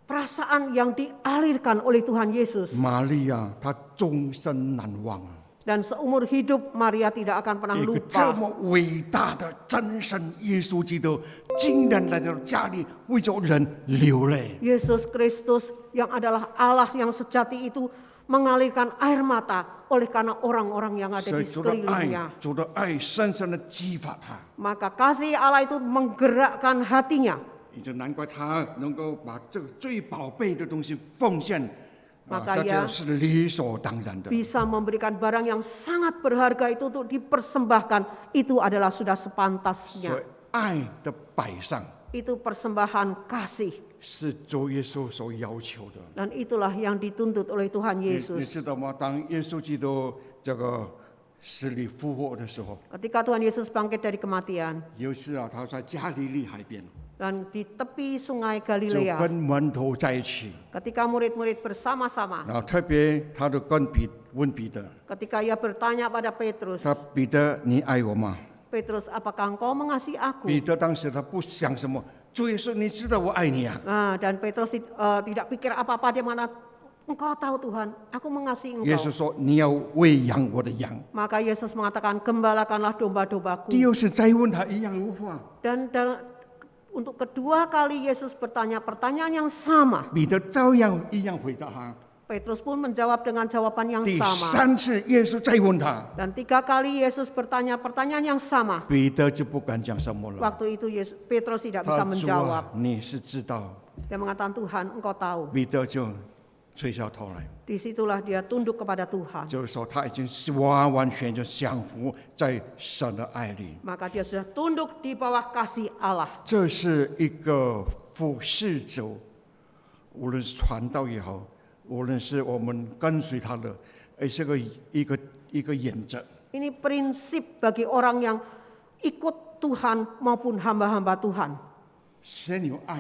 perasaan yang dialirkan oleh Tuhan Yesus. 玛利亚她终身难忘。 Dan seumur hidup Maria tidak akan pernah 一个这 lupa 么伟大的真神耶稣基督，竟然来到家里为着人流泪。 Yesus Kristus yang adalah Allah yang sejati itu mengalirkan air mata oleh karena orang-orang yang ada 所 di 以主的爱 sekelilingnya.，主的爱深深的激发他， Maka kasih Allah itu menggerakkan hatinya. 也就难怪他能够把这个最宝贝的东西奉献。 Maka 这 ia 是理所当然的。 bisa memberikan barang yang sangat berharga itu untuk dipersembahkan. Itu adalah sudah 所以 sepantasnya. 爱的摆上 Itu persembahan kasih. 是主耶稣所要求的。 Dan itulah yang dituntut oleh Tuhan 你 Yesus. 知道吗？当耶稣基督这个死里复活的时候， Ketika Tuhan Yesus bangkit dari kematian. 有一次他在加利利海边， Dan di tepi sungai 就 Galilea. 跟门徒在一起。 Ketika murid-murid bersama-sama. 然后特别他就问彼得， Ketika ia bertanya pada Petrus. 他彼得，你爱我吗？ Petrus, apakah engkau mengasihi aku? 彼得当时他不想什么，主耶稣，你知道我爱你啊。 Dan Petrus tidak pikir apa-apa, dia engkau tahu Tuhan, aku mengasihi 耶 engkau. 稣说：“你要喂养我的羊。 Maka Yesus mengatakan, gembalakanlah domba-dombaku. 第二次再问他一样的话， Dan untuk kedua kali Yesus bertanya pertanyaan yang sama. 彼得照样一样回答他。 Petrus pun menjawab dengan jawaban yang 第 sama. 三次耶稣再问他， Dan 3 kali Yesus bertanya pertanyaan yang sama. 彼得就不敢讲什么了。 Waktu itu Petrus tidak 他 bisa 主 menjawab. 啊，你是知道。 Dia mengatakan, Tuhan engkau tahu. 彼得就垂下头来， Disitulah dia tunduk kepada Tuhan. 就是说他已经是完完全全降服在神的爱里。 Maka dia sudah tunduk di bawah kasih Allah. 这是一个服侍者，无论是传道也好，无论是我们跟随他的，是一个原则。 Ini prinsip bagi orang yang ikut Tuhan maupun hamba-hamba Tuhan. 先有爱，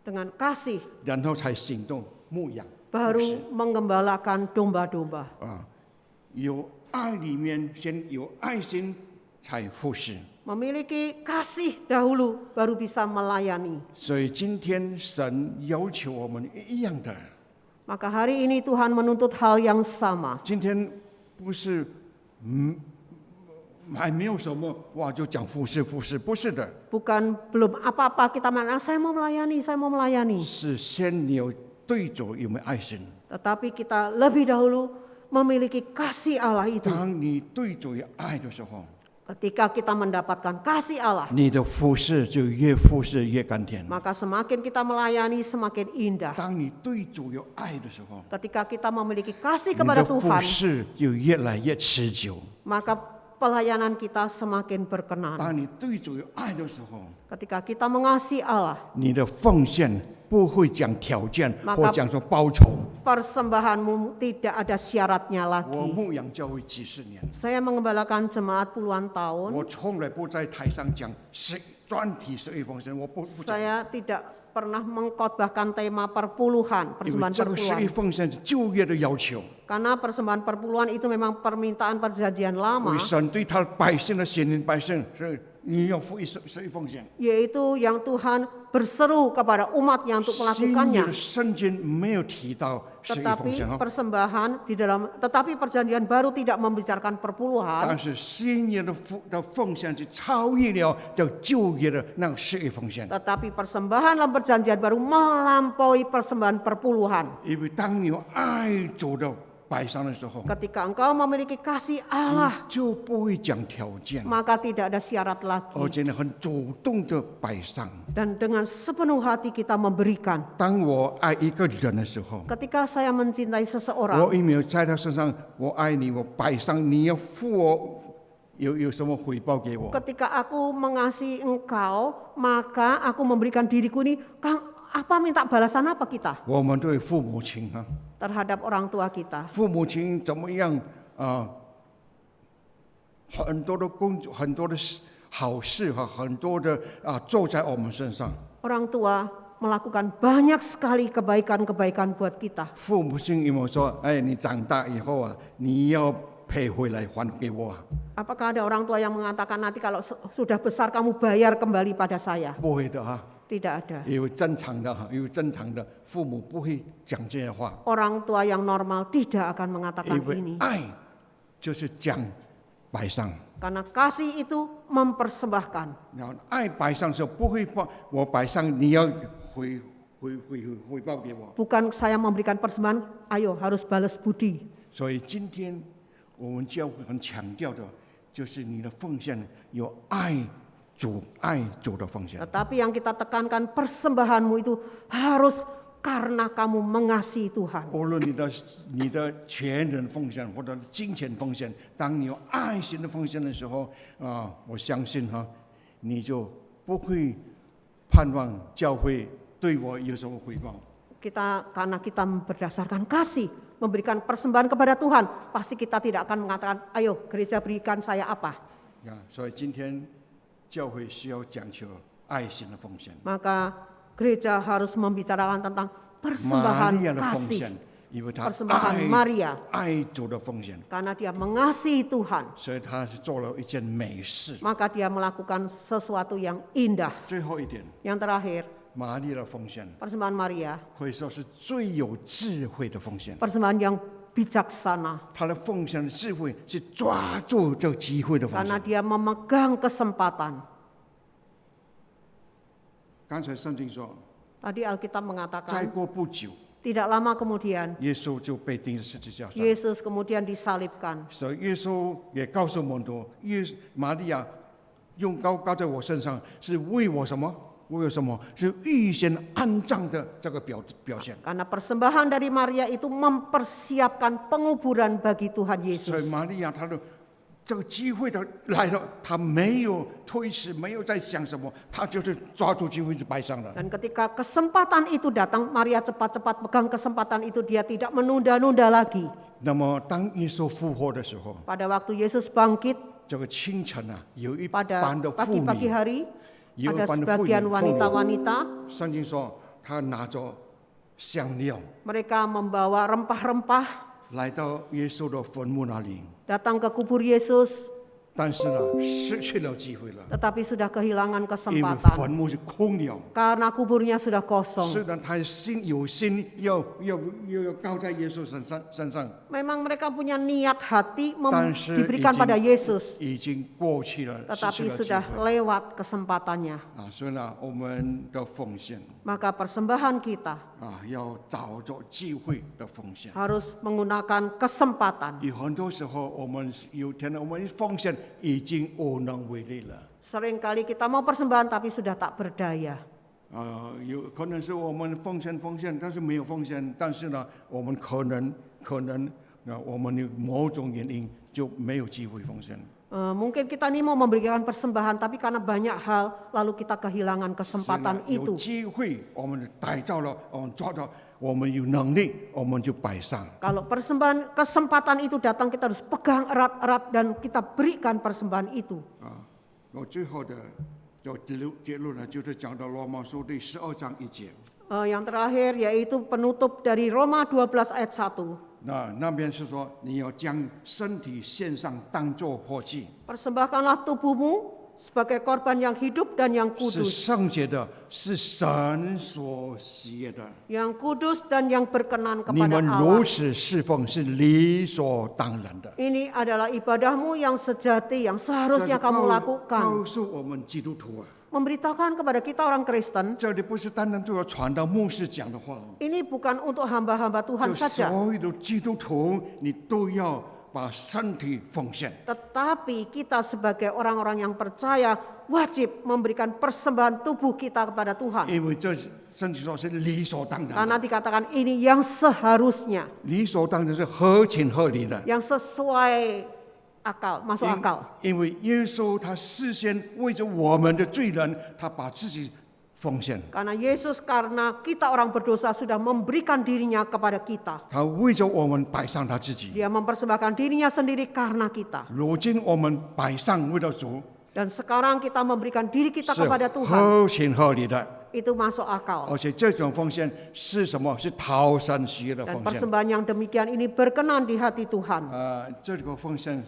Dengan kasih 然后才行动牧养。 baru menggembalakan domba-domba. 啊，有爱里面先有爱心，才服侍。 Memiliki kasih dahulu baru bisa melayani. 所以今天神要求我们一样的。 Maka hari ini Tuhan menuntut hal yang sama. 今天不是还没有什么哇就讲服侍，不是的， Bukan belum apa-apa kita mengatakan saya mau melayani. 是先你有对主有没有爱心。 Tetapi kita lebih dahulu memiliki kasih Allah itu. 当你对主有爱的时候， Ketika kita mendapatkan kasih Allah, 你的服侍就越服侍越甘甜。 maka semakin kita melayani semakin indah. 当你对主有爱的时候， Ketika kita memiliki kasih 你 kepada 的服 Tuhan, 侍就越来越持久。 maka pelayanan kita semakin berkenan. 当你对主有爱的时候， Ketika kita mengasihi Allah, 你的奉献不会讲条件 Maka- 或讲说报酬。 persembahanmu tidak ada syaratnya 我 lagi. 牧养教会几十年， Saya mengembalakan jemaat puluhan 我 tahun. 从来不在台上讲专题11奉献，我不讲。 Saya tidak pernah mengkhotbahkan tema perpuluhan, 因为 persembahan 这个11 perpuluhan. 奉献是旧约的要求， Karena persembahan perpuluhan itu memang permintaan perjanjian 为 lama, 神对他百姓的显明百姓是你要付11奉献。 yaitu yang Tuhan berseru kepada umatnya untuk 新约的 melakukannya. 圣经没有提到11奉献 Tetapi 哦， persembahan di dalam, tetapi perjanjian baru tidak membicarakan 但 perpuluhan. 是新约的奉献是超越了叫旧约的那个11奉献。 Tetapi persembahan dalam perjanjian baru melampaui persembahan perpuluhan. 因为当你有爱主的摆上的时候， Ketika engkau memiliki kasih Allah, 就不会讲条件， maka tidak ada syarat 而 lagi. 且呢很主动的摆上。 Dan dengan sepenuh hati kita memberikan. 当我爱一个人的时候， Ketika saya mencintai 我 seseorang, 有没有在他身上，我爱你，我摆上，你要付我有什么回报给我？ ketika aku mengasihi engkau, maka aku memberikan diriku ini, Kang, apa minta balasan apa kita 我们对父母亲啊， terhadap orang tua kita? 父母亲怎么样啊？很多的工作，很多的好事哈，很多的做在我们身上。 Orang tua melakukan banyak sekali kebaikan-kebaikan buat kita. 父母亲有没有说，哎，你长大以后啊，你要赔回来还给我啊？ Apakah ada orang tua yang mengatakan nanti kalau sudah besar kamu bayar kembali pada saya? 不会的哈， Tidak ada. 因为正常的哈，因为正常的父母不会讲这些话， Orang tua yang normal tidak akan mengatakan 因为 ini. 爱就是讲摆上。 Karena kasih itu mempersembahkan. 然后爱摆上的时候不会报，我摆上你要回报给我。 Bukan saya memberikan persembahan, ayo harus balas budi. 所以今天我们教会很强调的，就是你的奉献有爱主的奉献。 Tetapi yang kita tekankan persembahanmu itu harus karena kamu mengasihi Tuhan. 无论你的钱人奉献或者金钱奉献，当你有爱心的奉献的时候我相信哈，你就不会盼望教会对我有什么回报。 Karena kita berdasarkan kasih, memberikan persembahan kepada Tuhan, pasti kita tidak akan mengatakan, ayo gereja berikan saya apa. 所以今天教会需要讲求爱心的奉献。 Maka gereja harus membicarakan tentang persembahan 玛利亚的奉 kasih, 献，因为她 persembahan Maria. 爱主的奉献， Karena dia mengasihi Tuhan, 所以她是做了一件美事。 maka dia melakukan sesuatu yang indah. 最后一点， Yang terakhir, 玛利亚的奉献 persembahan Maria, 可以说是最有智慧的奉献。 persembahan yang bijaksana, 他的奉献的智慧是抓住这个机会的奉 karena 献。 dia memegang kesempatan. 刚才圣经说， Tadi Alkitab 再 mengatakan, 过不久， tidak lama kemudian 耶稣就被钉在十字架上。 Yesus kemudian disalibkan. 所以耶稣也告诉门徒，玛利亚用膏在我身上，是为我什么？为我什么？是预先安葬的这个表现。 Karena persembahan dari Maria itu mempersiapkan penguburan bagi Tuhan 所以 Yesus. 玛利亚她的这个机会的来了，她没有推迟，没有在想什么，她就是抓住机会就摆上了。 Dan ketika kesempatan itu datang, Maria cepat-cepat pegang kesempatan itu, dia tidak menunda-nunda lagi. 那么当耶稣复活的时候， Pada waktu Yesus bangkit 这个清晨啊，有一 pada 班的妇 pagi-pagi 女， hari, 有一 ada 班的妇女， sebagian wanita-wanita, 圣经说，她拿着香料 mereka membawa rempah-rempah 来到耶稣的坟墓那里， datang ke kubur Yesus, 但是呢，失去了机会了， tetapi sudah kehilangan 因为 kesempatan 坟墓是空了。 karena kuburnya sudah 虽 kosong. 然他有心要高在耶稣身上， Memang mereka punya niat hati 但是 diberikan pada Yesus, 已经过去了，失 tetapi 去了机 sudah 会 lewat kesempatannya. 啊！所以呢，我们的奉献 Maka persembahan kita 啊，要找着机会的奉献。 harus menggunakan kesempatan. 有很多时候，我们有天我们奉献已经无能为力了。 Seringkali kita mau persembahan tapi sudah tak berdaya. 有可能是我们奉献，但是没有奉献，但是呢，我们可能我们有某种原因就没有机会奉献。 Mungkin kita ini mau memberikan persembahan, tapi karena banyak hal, lalu kita kehilangan 所以呢 kesempatan 有 itu. 机会，我们逮到了，我们抓到，我们有能力，我们就摆上。 Kalau persembahan kesempatan itu datang, kita harus pegang erat-erat dan kita berikan persembahan itu. 我最后的结论呢，就是讲到罗马书第12章1节。 Yang terakhir yaitu penutup dari Roma 12 ayat 1. 那边是说，你要将身体献上，当作活祭， Persembahkanlah tubuhmu sebagai korban yang hidup dan yang 是 kudus. 圣洁的，是神所喜悦的。 Yang kudus dan yang berkenan 你 kepada 们 Allah. 如此侍奉是理所当然的。 Ini adalah ibadahmu yang sejati, yang 这是 seharusnya kamu 告 lakukan. 诉我们基督徒啊， Memberitakan kepada kita orang Kristen, 这里不是单单对我传道牧师讲的话， ini bukan untuk hamba-hamba Tuhan 就 saja, 所有的基督徒，你都要把身体奉献。 tetapi kita sebagai orang-orang yang percaya wajib memberikan persembahan tubuh kita kepada Tuhan. 因为这圣经说是理所当然的， Karena dikatakan ini yang seharusnya, 理所当然是合情合理的。 yang sesuai akal, masuk 因 akal. 因为耶稣他事先为着我们的罪人，他把自己奉献， Karena Yesus karena kita orang berdosa sudah memberikan dirinya kepada kita. 他为着我们摆上他自己。 Dia mempersembahkan dirinya sendiri karena kita. 如今我们摆上为了主， Dan sekarang kita memberikan diri kita 是 kepada Tuhan. 合情合理的， Itu masuk akal. 而且这种奉献是什么？是讨神喜悦的 Dan 奉献。 persembahan yang demikian ini berkenan di hati Tuhan. 这个奉献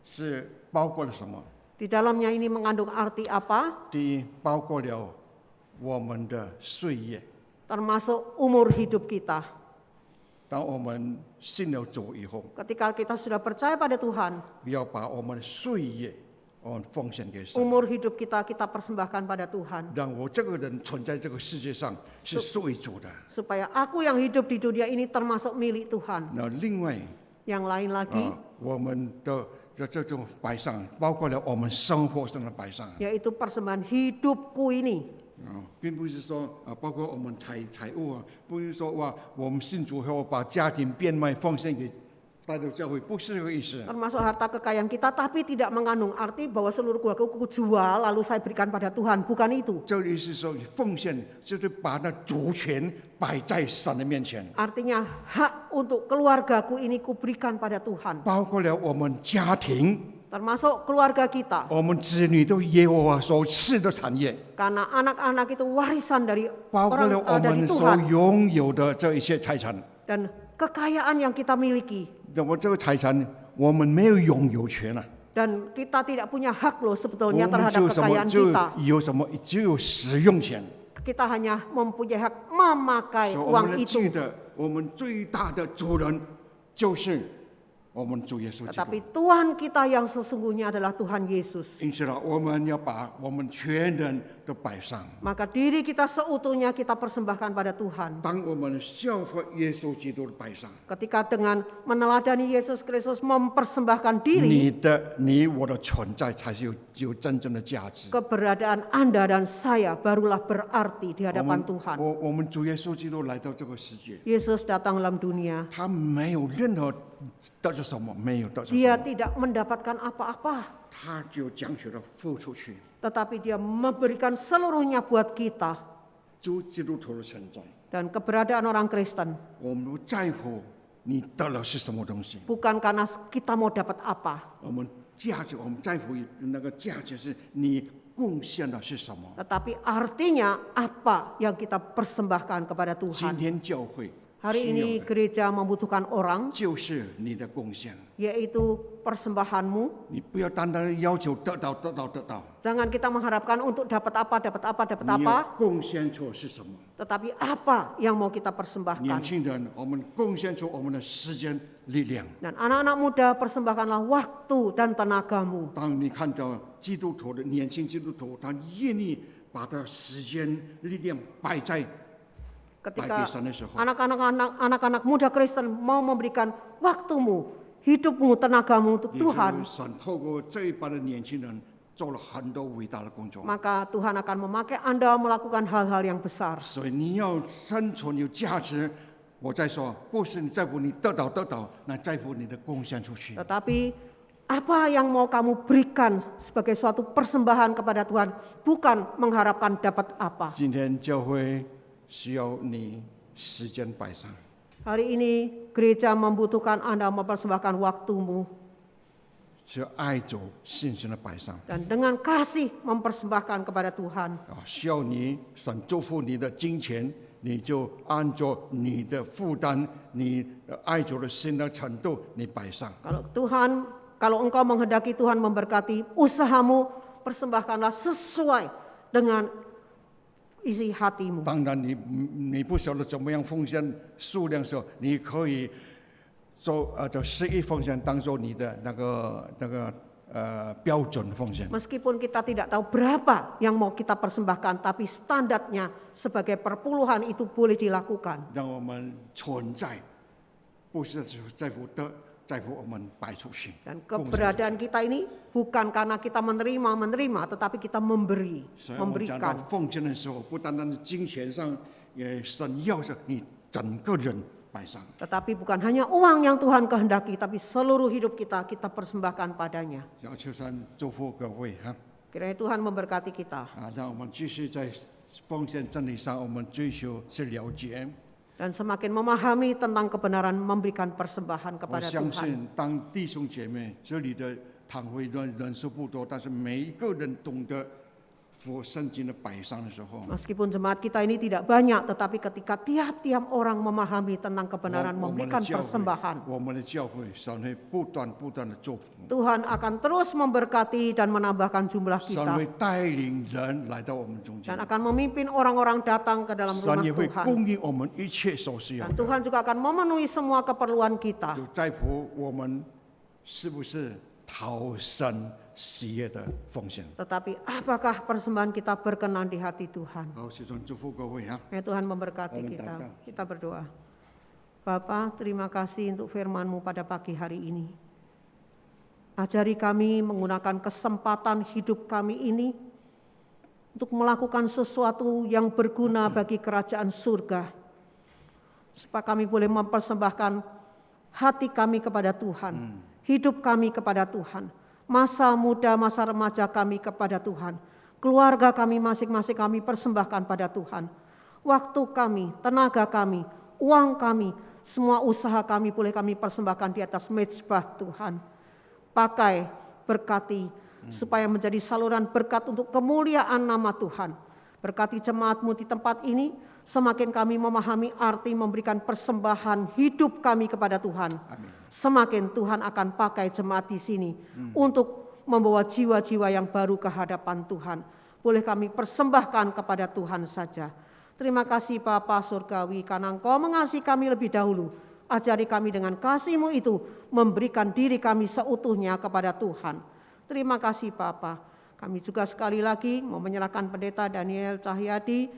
是包括了什么？ Di dalamnya ini mengandung arti apa? 第一，包括了我们的岁月。 Termasuk umur hidup kita. 当我们信了主以后， Ketika kita sudah percaya pada Tuhan, 要把我们的岁月，我们奉献给神。 umur hidup kita persembahkan pada Tuhan. 让我这个人存在这个世界上是属于主的。 Supaya aku yang hidup di dunia ini termasuk milik Tuhan. 那另外 Yang lain lagi, 我们的这种摆上，包括了我们生活上的摆上。 yaitu persembahan hidupku ini. 并不是说包括我们财务啊，不是说哇，我们信主后把家庭变卖奉献给带到教会，不是这个意思。 Termasuk harta kekayaan kita, tapi tidak mengandung arti bahwa seluruh keluargaku jual lalu saya berikan pada Tuhan. Bukan itu. 这个意思说，奉献就是把那主权摆在神的面前， Artinya hak untuk keluargaku ini kuberikan pada Tuhan. 包括了我们家庭， Termasuk keluarga kita. 我们子女都耶和华所赐的产业， Karena anak-anak itu warisan dari 包括了 orang 我 dari 们所 Tuhan. 拥有的这一些财产。 Dan kekayaan yang kita miliki. 那么这个财产我们没有拥有权啊， Dan kita tidak punya hak loh 我 sebetulnya 们 terhadap 就什么 kekayaan 就 kita. 有什么只有使用权。kita hanya mempunyai hak memakai 所以我 uang 们记 itu. 得，我们最大的主人就是我们主耶稣基督。 Tetapi Tuhan kita yang sesungguhnya adalah Tuhan Yesus. 因此呢，我们要把我们全人都摆上。 Maka diri kita seutuhnya kita persembahkan pada Tuhan. 当我们效法耶稣基督的摆上， Ketika dengan meneladani Yesus Kristus mempersembahkan diri, 你我的存在才是有真正的价值。 keberadaan Anda dan saya barulah berarti di 我 hadapan 们 Tuhan. 我们主耶稣基督来到这个世界， Yesus datang dalam dunia. 他没有任何得着什么，没有得着什 Dia 么， tidak mendapatkan apa-apa, 他就将血的付出去。 tetapi dia memberikan seluruhnya buat kita. 主基督徒的存在， Dan keberadaan orang Kristen 我们不在乎你得了是什么东西， bukan karena kita mau dapat apa, 我们价值，我们在乎那个价值是你贡献的是什么。 tetapi artinya apa yang kita persembahkan kepada 今 Tuhan. 天教会 Hari 需要 ini 的 gereja membutuhkan orang, 就是你的贡献， yaitu persembahanmu. 你不要单单要求得到。 Jangan kita mengharapkan untuk dapat apa, dapat apa, dapat 你要 apa, 贡献出是什么？ tetapi apa yang mau kita 年 persembahkan. 轻人，我们贡献出我们的时间、力量。 Dan anak-anak muda, persembahkanlah waktu dan tenagamu. 当你看到基督徒的年轻基督徒，他愿意把他时间、力量摆在 Ketika 摆给神的时候， anak-anak muda Kristen mau memberikan waktumu, hidupmu, tenagamu untuk 你 Tuhan, 就神透过这一班的年轻人做了很多伟大的工作。 maka Tuhan akan memakai Anda melakukan hal-hal yang besar. 所以你要生存有价值。我在说，不是你在乎你得到，那在乎你的贡献出去。 Tetapi apa yang mau kamu berikan sebagai suatu persembahan kepada Tuhan, bukan mengharapkan dapat apa. 今天教会需要你时间摆上， Hari ini gereja membutuhkan Anda mempersembahkan waktumu 需要爱主信心的摆上。 dan dengan kasih mempersembahkan kepada Tuhan. 需要你神祝福你的金钱，你就按照你的负担、你爱主的心的程度，你摆上。 Kalau engkau menghendaki Tuhan memberkati usahamu, persembahkanlah sesuai dengan isi hatimu. 当然你不晓得怎么样奉献数量的时候，你可以做11奉献当做你的那个标准奉献。 Meskipun kita tidak tahu berapa yang mau kita persembahkan, tapi standarnya sebagai perpuluhan itu boleh dilakukan. 让我们存在，不是在乎得，在乎我们摆出去。 Dan keberadaan kita ini bukan karena kita menerima, tetapi kita memberi, 所以我们讲到 memberikan. 奉献的时候，不单单是金钱上，也神要是你整个人摆上。 Tetapi bukan hanya uang yang Tuhan kehendaki, tapi seluruh hidup kita persembahkan padanya. 然后求神祝福各位哈。 Kiranya Tuhan memberkati kita. 让我们继续在奉献真理上，我们追求是了解。 Dan semakin memahami tentang kebenaran memberikan persembahan 我 kepada 相 Tuhan. 信，当弟兄姐妹这里的堂会人数不多，但是每一个人懂得佛圣经的摆上的时候， Meskipun jemaat kita ini tidak banyak, tetapi ketika tiap-tiap orang memahami tentang kebenaran 我们 memberikan 的教 persembahan, 会，我们的教会，神会不断的祝福， Tuhan akan terus memberkati dan menambahkan jumlah 神 kita. 会带领人来到我们中间 Dan，akan memimpin orang-orang datang ke dalam 神 rumah 也会 Tuhan. 供应我们一切所需要 Dan 的， Tuhan juga akan memenuhi semua keperluan kita. 就在乎我们是不是讨神喜悦的奉献。 Tetapi apakah persembahan kita berkenan di hati Tuhan? 好，谢神祝福各位哈。 Ya Tuhan memberkati Amin. kita. Kita berdoa. Bapa, terima kasih untuk firman-Mu pada pagi hari ini. Ajari kami menggunakan kesempatan hidup kami ini untuk melakukan sesuatu yang berguna bagi kerajaan surga. Supaya kami boleh mempersembahkan hati kami kepada Tuhan, hidup kami kepada Tuhan, masa muda, masa remaja kami kepada Tuhan, keluarga kami masing-masing kami persembahkan pada Tuhan. Waktu kami, tenaga kami, uang kami, semua usaha kami boleh kami persembahkan di atas mezbah Tuhan. Pakai, berkati, supaya menjadi saluran berkat untuk kemuliaan nama Tuhan. Berkati jemaat-Mu di tempat ini, semakin kami memahami arti memberikan persembahan hidup kami kepada Tuhan. Amin. Semakin Tuhan akan pakai jemaat di sini untuk membawa jiwa-jiwa yang baru ke hadapan Tuhan. boleh kami persembahkan kepada Tuhan saja. Terima kasih Bapa Surgawi, karena Engkau mengasihi kami lebih dahulu. Ajari kami dengan kasih-Mu itu memberikan diri kami seutuhnya kepada Tuhan. Terima kasih Bapa. Kami juga sekali lagi mau menyerahkan Pendeta Daniel Cahyadi.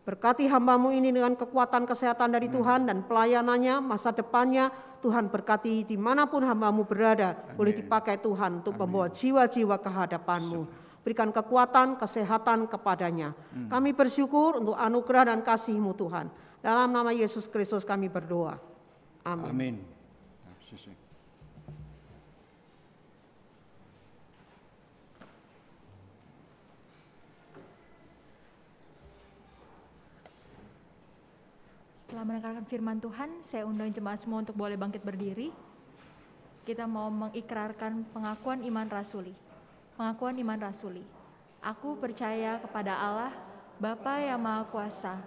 Berkati hamba-Mu ini dengan kekuatan kesehatan dari Tuhan dan pelayanannya, masa depannya. Tuhan berkati dimanapun hamba-Mu berada, boleh dipakai Tuhan untuk membawa jiwa-jiwa ke hadapan-Mu. Berikan kekuatan, kesehatan kepadanya. Kami bersyukur untuk anugerah dan kasih-Mu Tuhan. Dalam nama Yesus Kristus kami berdoa. Amin. Amin. 谢谢。 Setelah mendengarkan firman Tuhan, saya undang jemaat semua untuk boleh bangkit berdiri. Kita mau mengikrarkan pengakuan iman rasuli. Pengakuan iman rasuli. Aku percaya kepada Allah, Bapa yang Maha Kuasa,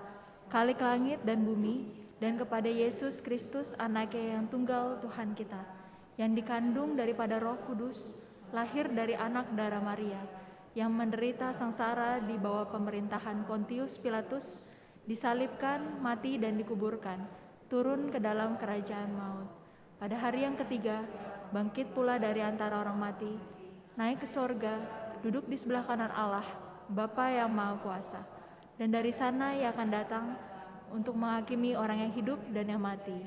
Khalik langit dan bumi, dan kepada Yesus Kristus, Anaknya yang tunggal Tuhan kita, yang dikandung daripada Roh Kudus, lahir dari anak darah Maria, yang menderita sengsara di bawah pemerintahan Pontius Pilatus, disalibkan, mati dan dikuburkan, turun ke dalam kerajaan maut. Pada hari yang ketiga, bangkit pula dari antara orang mati, naik ke sorga, duduk di sebelah kanan Allah, Bapa yang Maha Kuasa. Dan dari sana Ia akan datang untuk menghakimi orang yang hidup dan yang mati.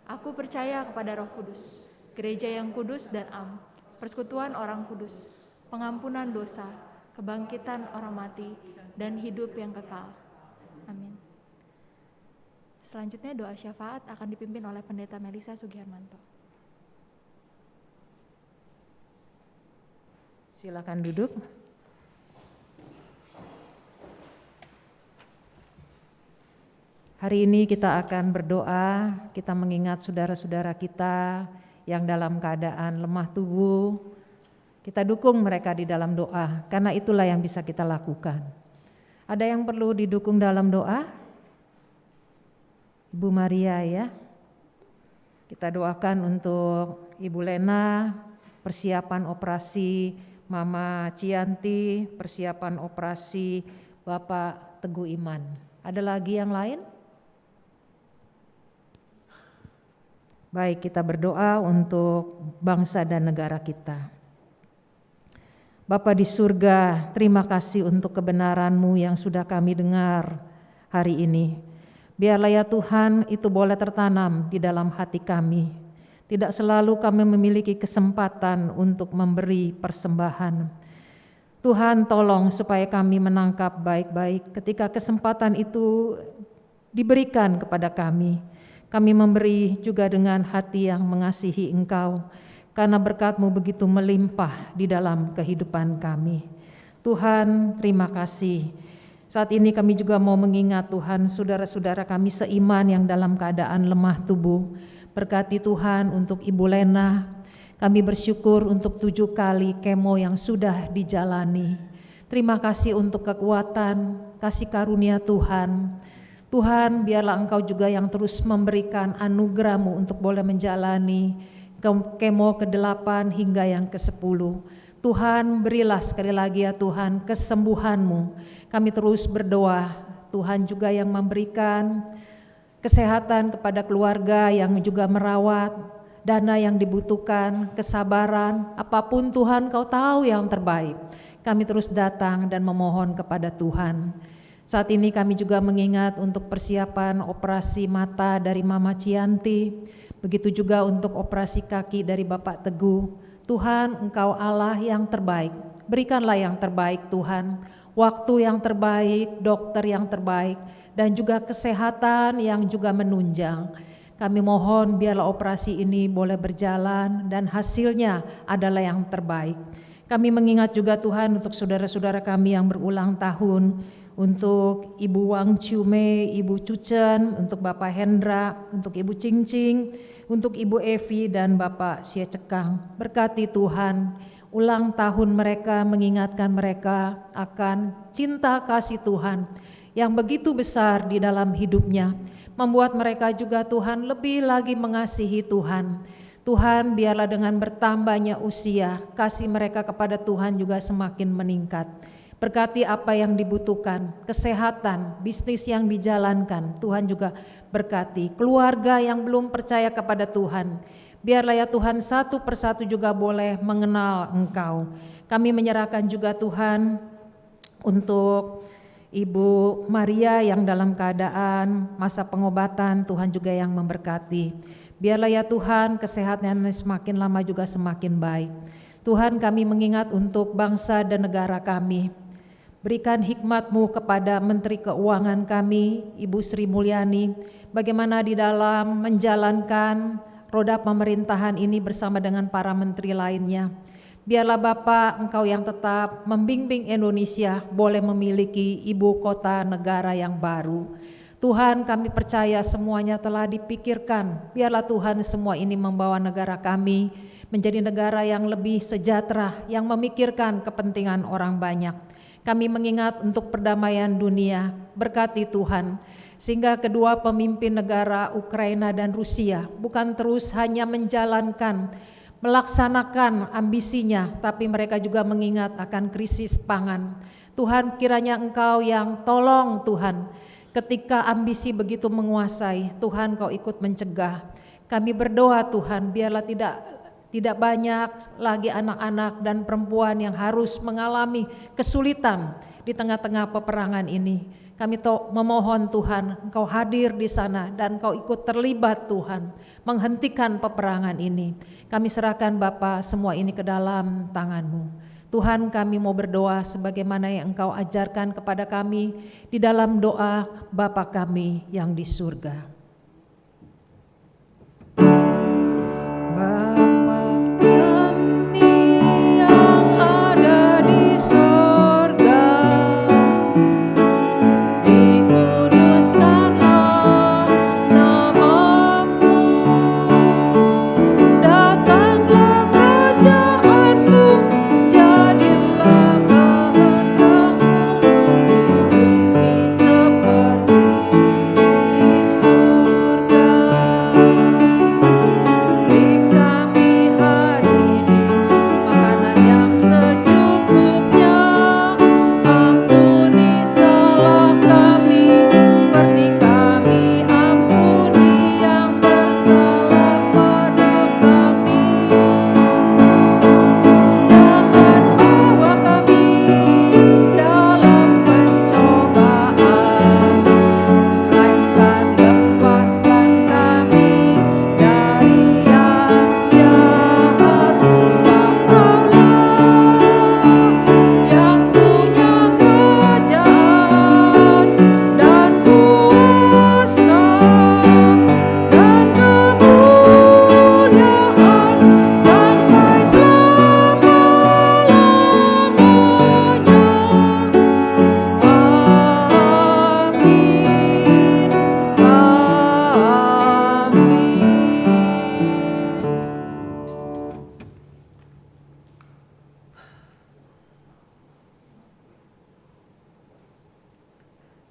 Aku percaya kepada Roh Kudus, gereja yang kudus dan am, persekutuan orang kudus, pengampunan dosa, kebangkitan orang mati, dan hidup yang kekal. Amin. Selanjutnya doa syafaat akan dipimpin oleh Pendeta Melisa Sugiharmanto. Silakan duduk. Hari ini kita akan berdoa, kita mengingat saudara-saudara kita yang dalam keadaan lemah tubuh. Kita dukung mereka di dalam doa, karena itulah yang bisa kita lakukan. Ada yang perlu didukung dalam doa? Ibu Maria ya. Kita doakan untuk Ibu Lena, persiapan operasi Mama Cianti, persiapan operasi Bapak Teguh Iman. Ada lagi yang lain? Baik, kita berdoa untuk bangsa dan negara kita. Bapa di surga, terima kasih untuk kebenaran-Mu yang sudah kami dengar hari ini. Biarlah ya Tuhan itu boleh tertanam di dalam hati kami. Tidak selalu kami memiliki kesempatan untuk memberi persembahan. Tuhan tolong supaya kami menangkap baik-baik ketika kesempatan itu diberikan kepada kami. Kami memberi juga dengan hati yang mengasihi Engkau, karena berkat-Mu begitu melimpah di dalam kehidupan kami. Tuhan, terima kasih. Saat ini kami juga mau mengingat Tuhan, saudara-saudara kami seiman yang dalam keadaan lemah tubuh. Berkati Tuhan untuk Ibu Lena. Kami bersyukur untuk 7 kali kemo yang sudah dijalani. Terima kasih untuk kekuatan, kasih karunia Tuhan. Tuhan, biarlah Engkau juga yang terus memberikan anugerah-Mu untuk boleh menjalani kemo ke-8 hingga yang ke-10. Tuhan, berilah sekali lagi ya Tuhan kesembuhan-Mu. Kami terus berdoa, Tuhan juga yang memberikan kesehatan kepada keluarga yang juga merawat, dana yang dibutuhkan, kesabaran, apapun Tuhan Kau tahu yang terbaik. Kami terus datang dan memohon kepada Tuhan. Saat ini kami juga mengingat untuk persiapan operasi mata dari Mama Cianti, begitu juga untuk operasi kaki dari Bapak Teguh. Tuhan, Engkau Allah yang terbaik, berikanlah yang terbaik Tuhan, waktu yang terbaik, dokter yang terbaik, dan juga kesehatan yang juga menunjang. Kami mohon biarlah operasi ini boleh berjalan dan hasilnya adalah yang terbaik. Kami mengingat juga Tuhan untuk saudara-saudara kami yang berulang tahun, untuk Ibu Wang Ciume, Ibu Cucen, untuk Bapak Hendra, untuk Ibu Cingcing, untuk Ibu Evi dan Bapak Sia Cekang. Berkati Tuhan, ulang tahun mereka mengingatkan mereka akan cinta kasih Tuhan yang begitu besar di dalam hidupnya, membuat mereka juga Tuhan lebih lagi mengasihi Tuhan. Tuhan, biarlah dengan bertambahnya usia, kasih mereka kepada Tuhan juga semakin meningkat. Berkati apa yang dibutuhkan, kesehatan, bisnis yang dijalankan, Tuhan juga berkati. Keluarga yang belum percaya kepada Tuhan, biarlah ya Tuhan satu persatu juga boleh mengenal Engkau. Kami menyerahkan juga Tuhan untuk Ibu Maria yang dalam keadaan masa pengobatan, Tuhan juga yang memberkati. Biarlah ya Tuhan kesehatannya semakin lama juga semakin baik. Tuhan, kami mengingat untuk bangsa dan negara kami. Berikan hikmat-Mu kepada Menteri Keuangan kami, Ibu Sri Mulyani, bagaimana di dalam menjalankan roda pemerintahan ini bersama dengan para menteri lainnya. Biarlah Bapa, Engkau yang tetap membimbing Indonesia boleh memiliki ibu kota negara yang baru. Tuhan, kami percaya semuanya telah dipikirkan. Biarlah Tuhan semua ini membawa negara kami menjadi negara yang lebih sejahtera, yang memikirkan kepentingan orang banyak. Kami mengingat untuk perdamaian dunia, berkati Tuhan, sehingga kedua pemimpin negara Ukraina dan Rusia bukan terus hanya menjalankan, melaksanakan ambisinya, tapi mereka juga mengingat akan krisis pangan. Tuhan, kiranya Engkau yang tolong Tuhan, ketika ambisi begitu menguasai, Tuhan Kau ikut mencegah. Kami berdoa Tuhan, biarlah tidak banyak lagi anak-anak dan perempuan yang harus mengalami kesulitan di tengah-tengah peperangan ini. Kami memohon Tuhan, Engkau hadir di sana dan Engkau ikut terlibat Tuhan, menghentikan peperangan ini. Kami serahkan Bapa semua ini ke dalam tangan-Mu. Tuhan, kami mau berdoa sebagaimana yang Engkau ajarkan kepada kami di dalam doa Bapa kami yang di surga.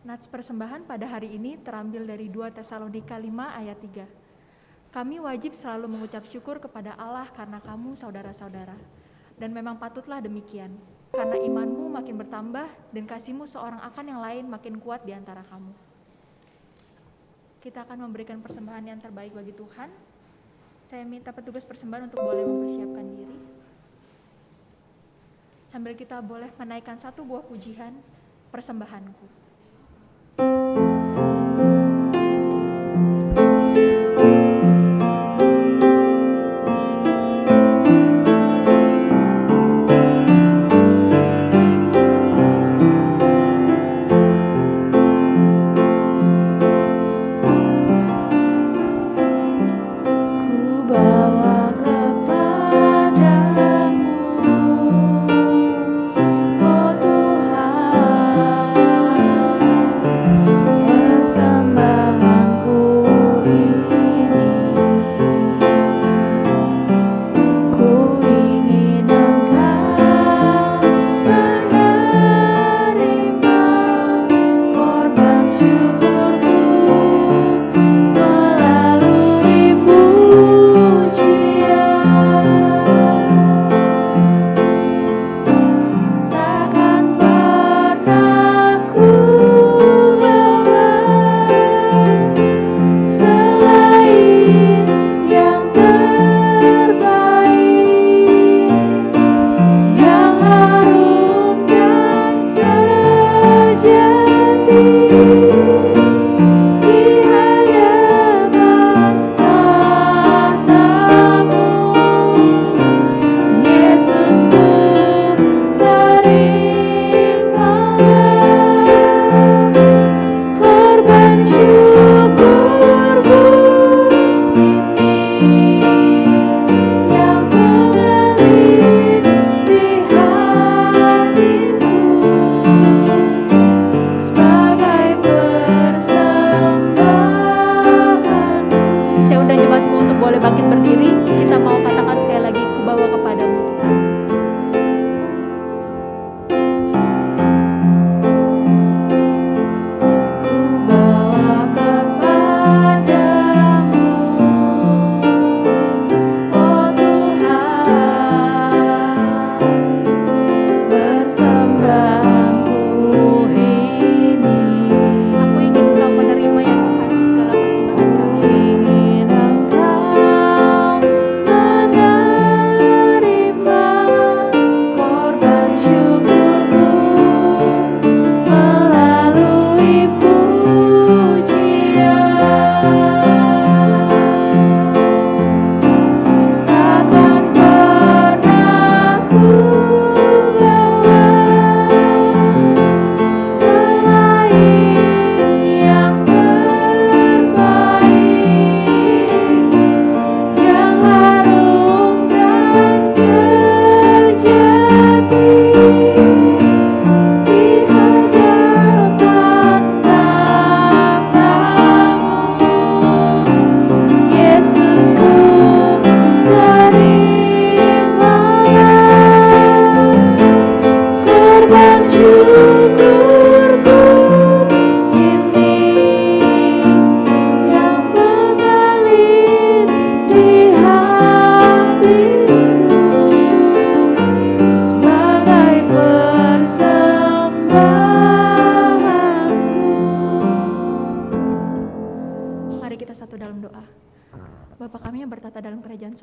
Nats persembahan pada hari ini terambil dari 2 Tesalonika 5 ayat 3. Kami wajib selalu mengucap syukur kepada Allah karena kamu saudara-saudara. Dan memang patutlah demikian, karena imanmu makin bertambah dan kasihmu seorang akan yang lain makin kuat di antara kamu. Kita akan memberikan persembahan yang terbaik bagi Tuhan. Saya minta petugas persembahan untuk boleh mempersiapkan diri. Sambil kita boleh menaikkan satu buah pujian, persembahanku. Oh Tuhan,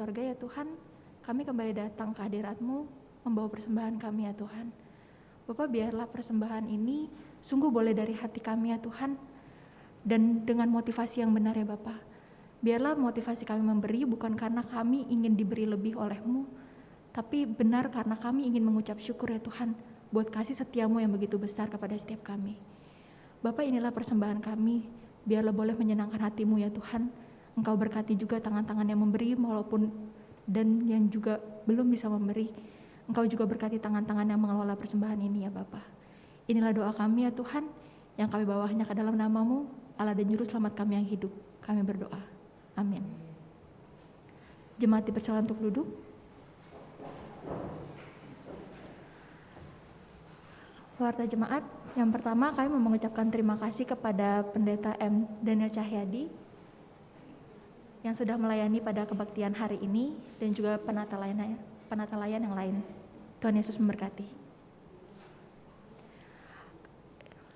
sorga ya Tuhan, kami kembali datang ke hadirat-Mu membawa persembahan kami ya Tuhan. Bapak, biarlah persembahan ini sungguh boleh dari hati kami ya Tuhan, dan dengan motivasi yang benar ya Bapak. Biarlah motivasi kami memberi bukan karena kami ingin diberi lebih oleh-Mu, tapi benar karena kami ingin mengucap syukur ya Tuhan, buat kasih setia-Mu yang begitu besar kepada setiap kami. Bapak, inilah persembahan kami, biarlah boleh menyenangkan hati-Mu ya Tuhan. Engkau berkati juga tangan-tangan yang memberi walaupun dan yang juga belum bisa memberi. Engkau juga berkati tangan-tangan yang mengelola persembahan ini ya Bapa. Inilah doa kami ya Tuhan, yang kami bawa hanya ke dalam nama-Mu, Allah dan Juru Selamat kami yang hidup. Kami berdoa. Amin. Jemaat dipersilakan untuk duduk. Warta jemaat, yang pertama kami mau mengucapkan terima kasih kepada Pendeta M. Daniel Cahyadi yang sudah melayani pada kebaktian hari ini dan juga penata layan yang lain. Tuhan Yesus memberkati.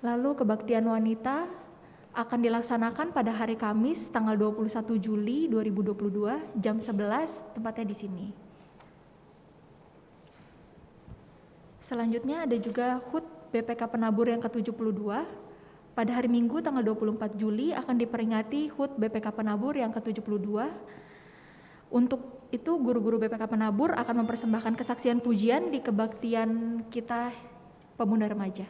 Lalu kebaktian wanita akan dilaksanakan pada hari Kamis tanggal 21 Juli 2022 jam 11, tempatnya di sini. Selanjutnya ada juga HUT BPK Penabur yang ke-72. Pada hari Minggu tanggal 24 Juli akan diperingati HUT BPK Penabur yang ke-72. Untuk itu guru-guru BPK Penabur akan mempersembahkan kesaksian pujian di kebaktian kita pemuda remaja.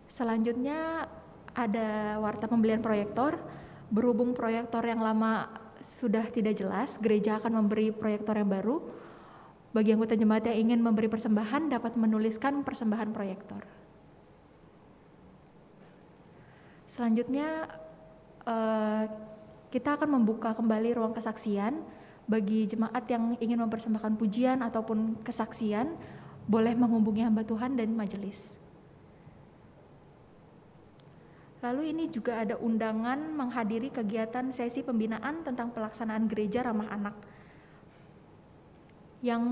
Selanjutnya ada warta pembelian proyektor. Berhubung proyektor yang lama sudah tidak jelas, gereja akan memberi proyektor yang baru. Bagi anggota jemaat yang ingin memberi persembahan dapat menuliskan persembahan proyektor. Selanjutnya kita akan membuka kembali ruang kesaksian. Bagi jemaat yang ingin mempersembahkan pujian ataupun kesaksian, boleh menghubungi hamba Tuhan dan majelis. Lalu ini juga ada undangan menghadiri kegiatan sesi pembinaan tentang pelaksanaan gereja ramah anak. Yang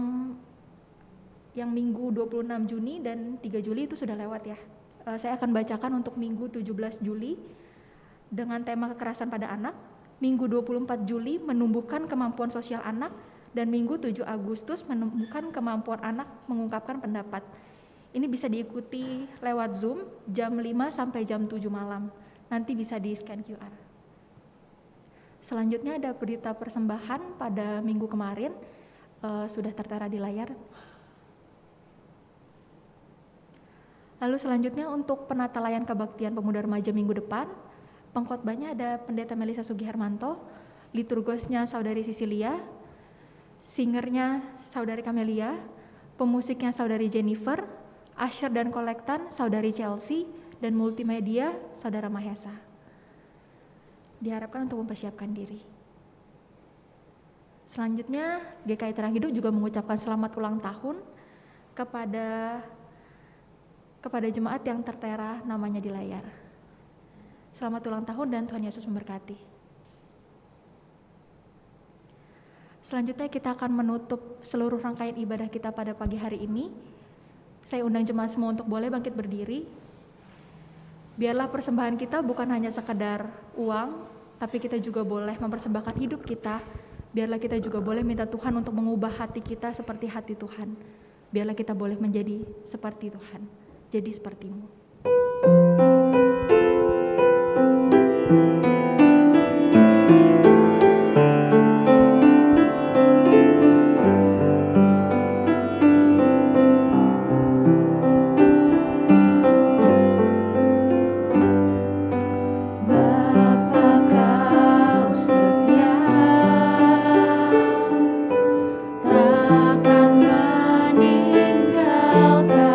Minggu 26 Juni dan 3 Juli itu sudah lewat ya. Saya akan bacakan untuk Minggu 17 Juli dengan tema kekerasan pada anak. Minggu 24 Juli menumbuhkan kemampuan sosial anak, dan Minggu 7 Agustus menumbuhkan kemampuan anak mengungkapkan pendapat. Ini bisa diikuti lewat Zoom jam 5 sampai jam 7 malam. Nanti bisa di scan QR. Selanjutnya ada berita persembahan pada minggu kemarin, sudah tertera di layar. Lalu selanjutnya untuk penata layan kebaktian pemuda remaja minggu depan, pengkhotbahnya ada Pendeta Melisa Sugiharmanto, liturgosnya Saudari Sisilia, singernya Saudari Kamelia, pemusiknya Saudari Jennifer, usher dan kolektan Saudari Chelsea, dan multimedia Saudara Mahesa. Diharapkan untuk mempersiapkan diri. Selanjutnya GKI Terang Hidup juga mengucapkan selamat ulang tahun kepada jemaat yang tertera namanya di layar. Selamat ulang tahun dan Tuhan Yesus memberkati. Selanjutnya kita akan menutup seluruh rangkaian ibadah kita pada pagi hari ini. Saya undang jemaat semua untuk boleh bangkit berdiri. Biarlah persembahan kita bukan hanya sekedar uang, tapi kita juga boleh mempersembahkan hidup kita. Biarlah kita juga boleh minta Tuhan untuk mengubah hati kita seperti hati Tuhan. Biarlah kita boleh menjadi seperti Tuhan, jadi seperti-Mu. Takkan meninggalkan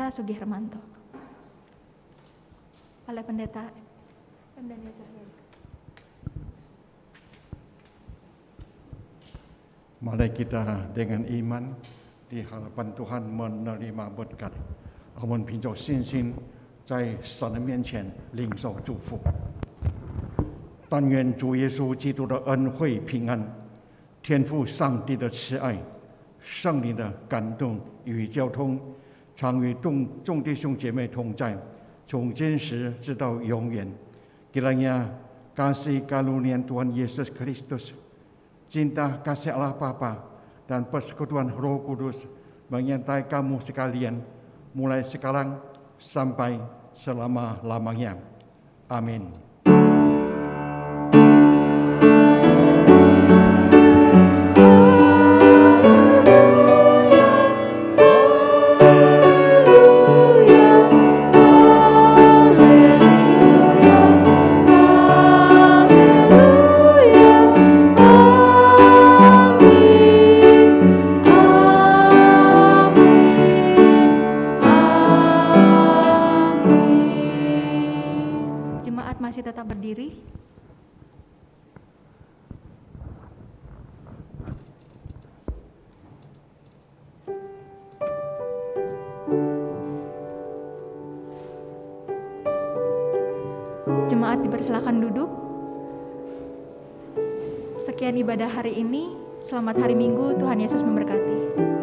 Pendeta Sugi Hermanto. Oleh Pendeta Daniel Cahaya. Mari kita dengan iman di hadapan Tuhan menerima berkat，我们凭着信心在神的面前领受祝福。但愿主耶稣基督的恩惠平安，天父上帝的慈爱，圣灵的感动与交通，常与众弟兄姐妹同在，从今时直到永远。Kiranya kasih karunia Tuhan Yesus Kristus, cinta kasih Allah Bapa, dan persekutuan Roh Kudus menyertai kamu sekalian, mulai sekarang sampai selama-lamanya. Amin. Masih tetap berdiri. Jemaat dipersilakan duduk. Sekian ibadah hari ini. Selamat hari Minggu, Tuhan Yesus memberkati.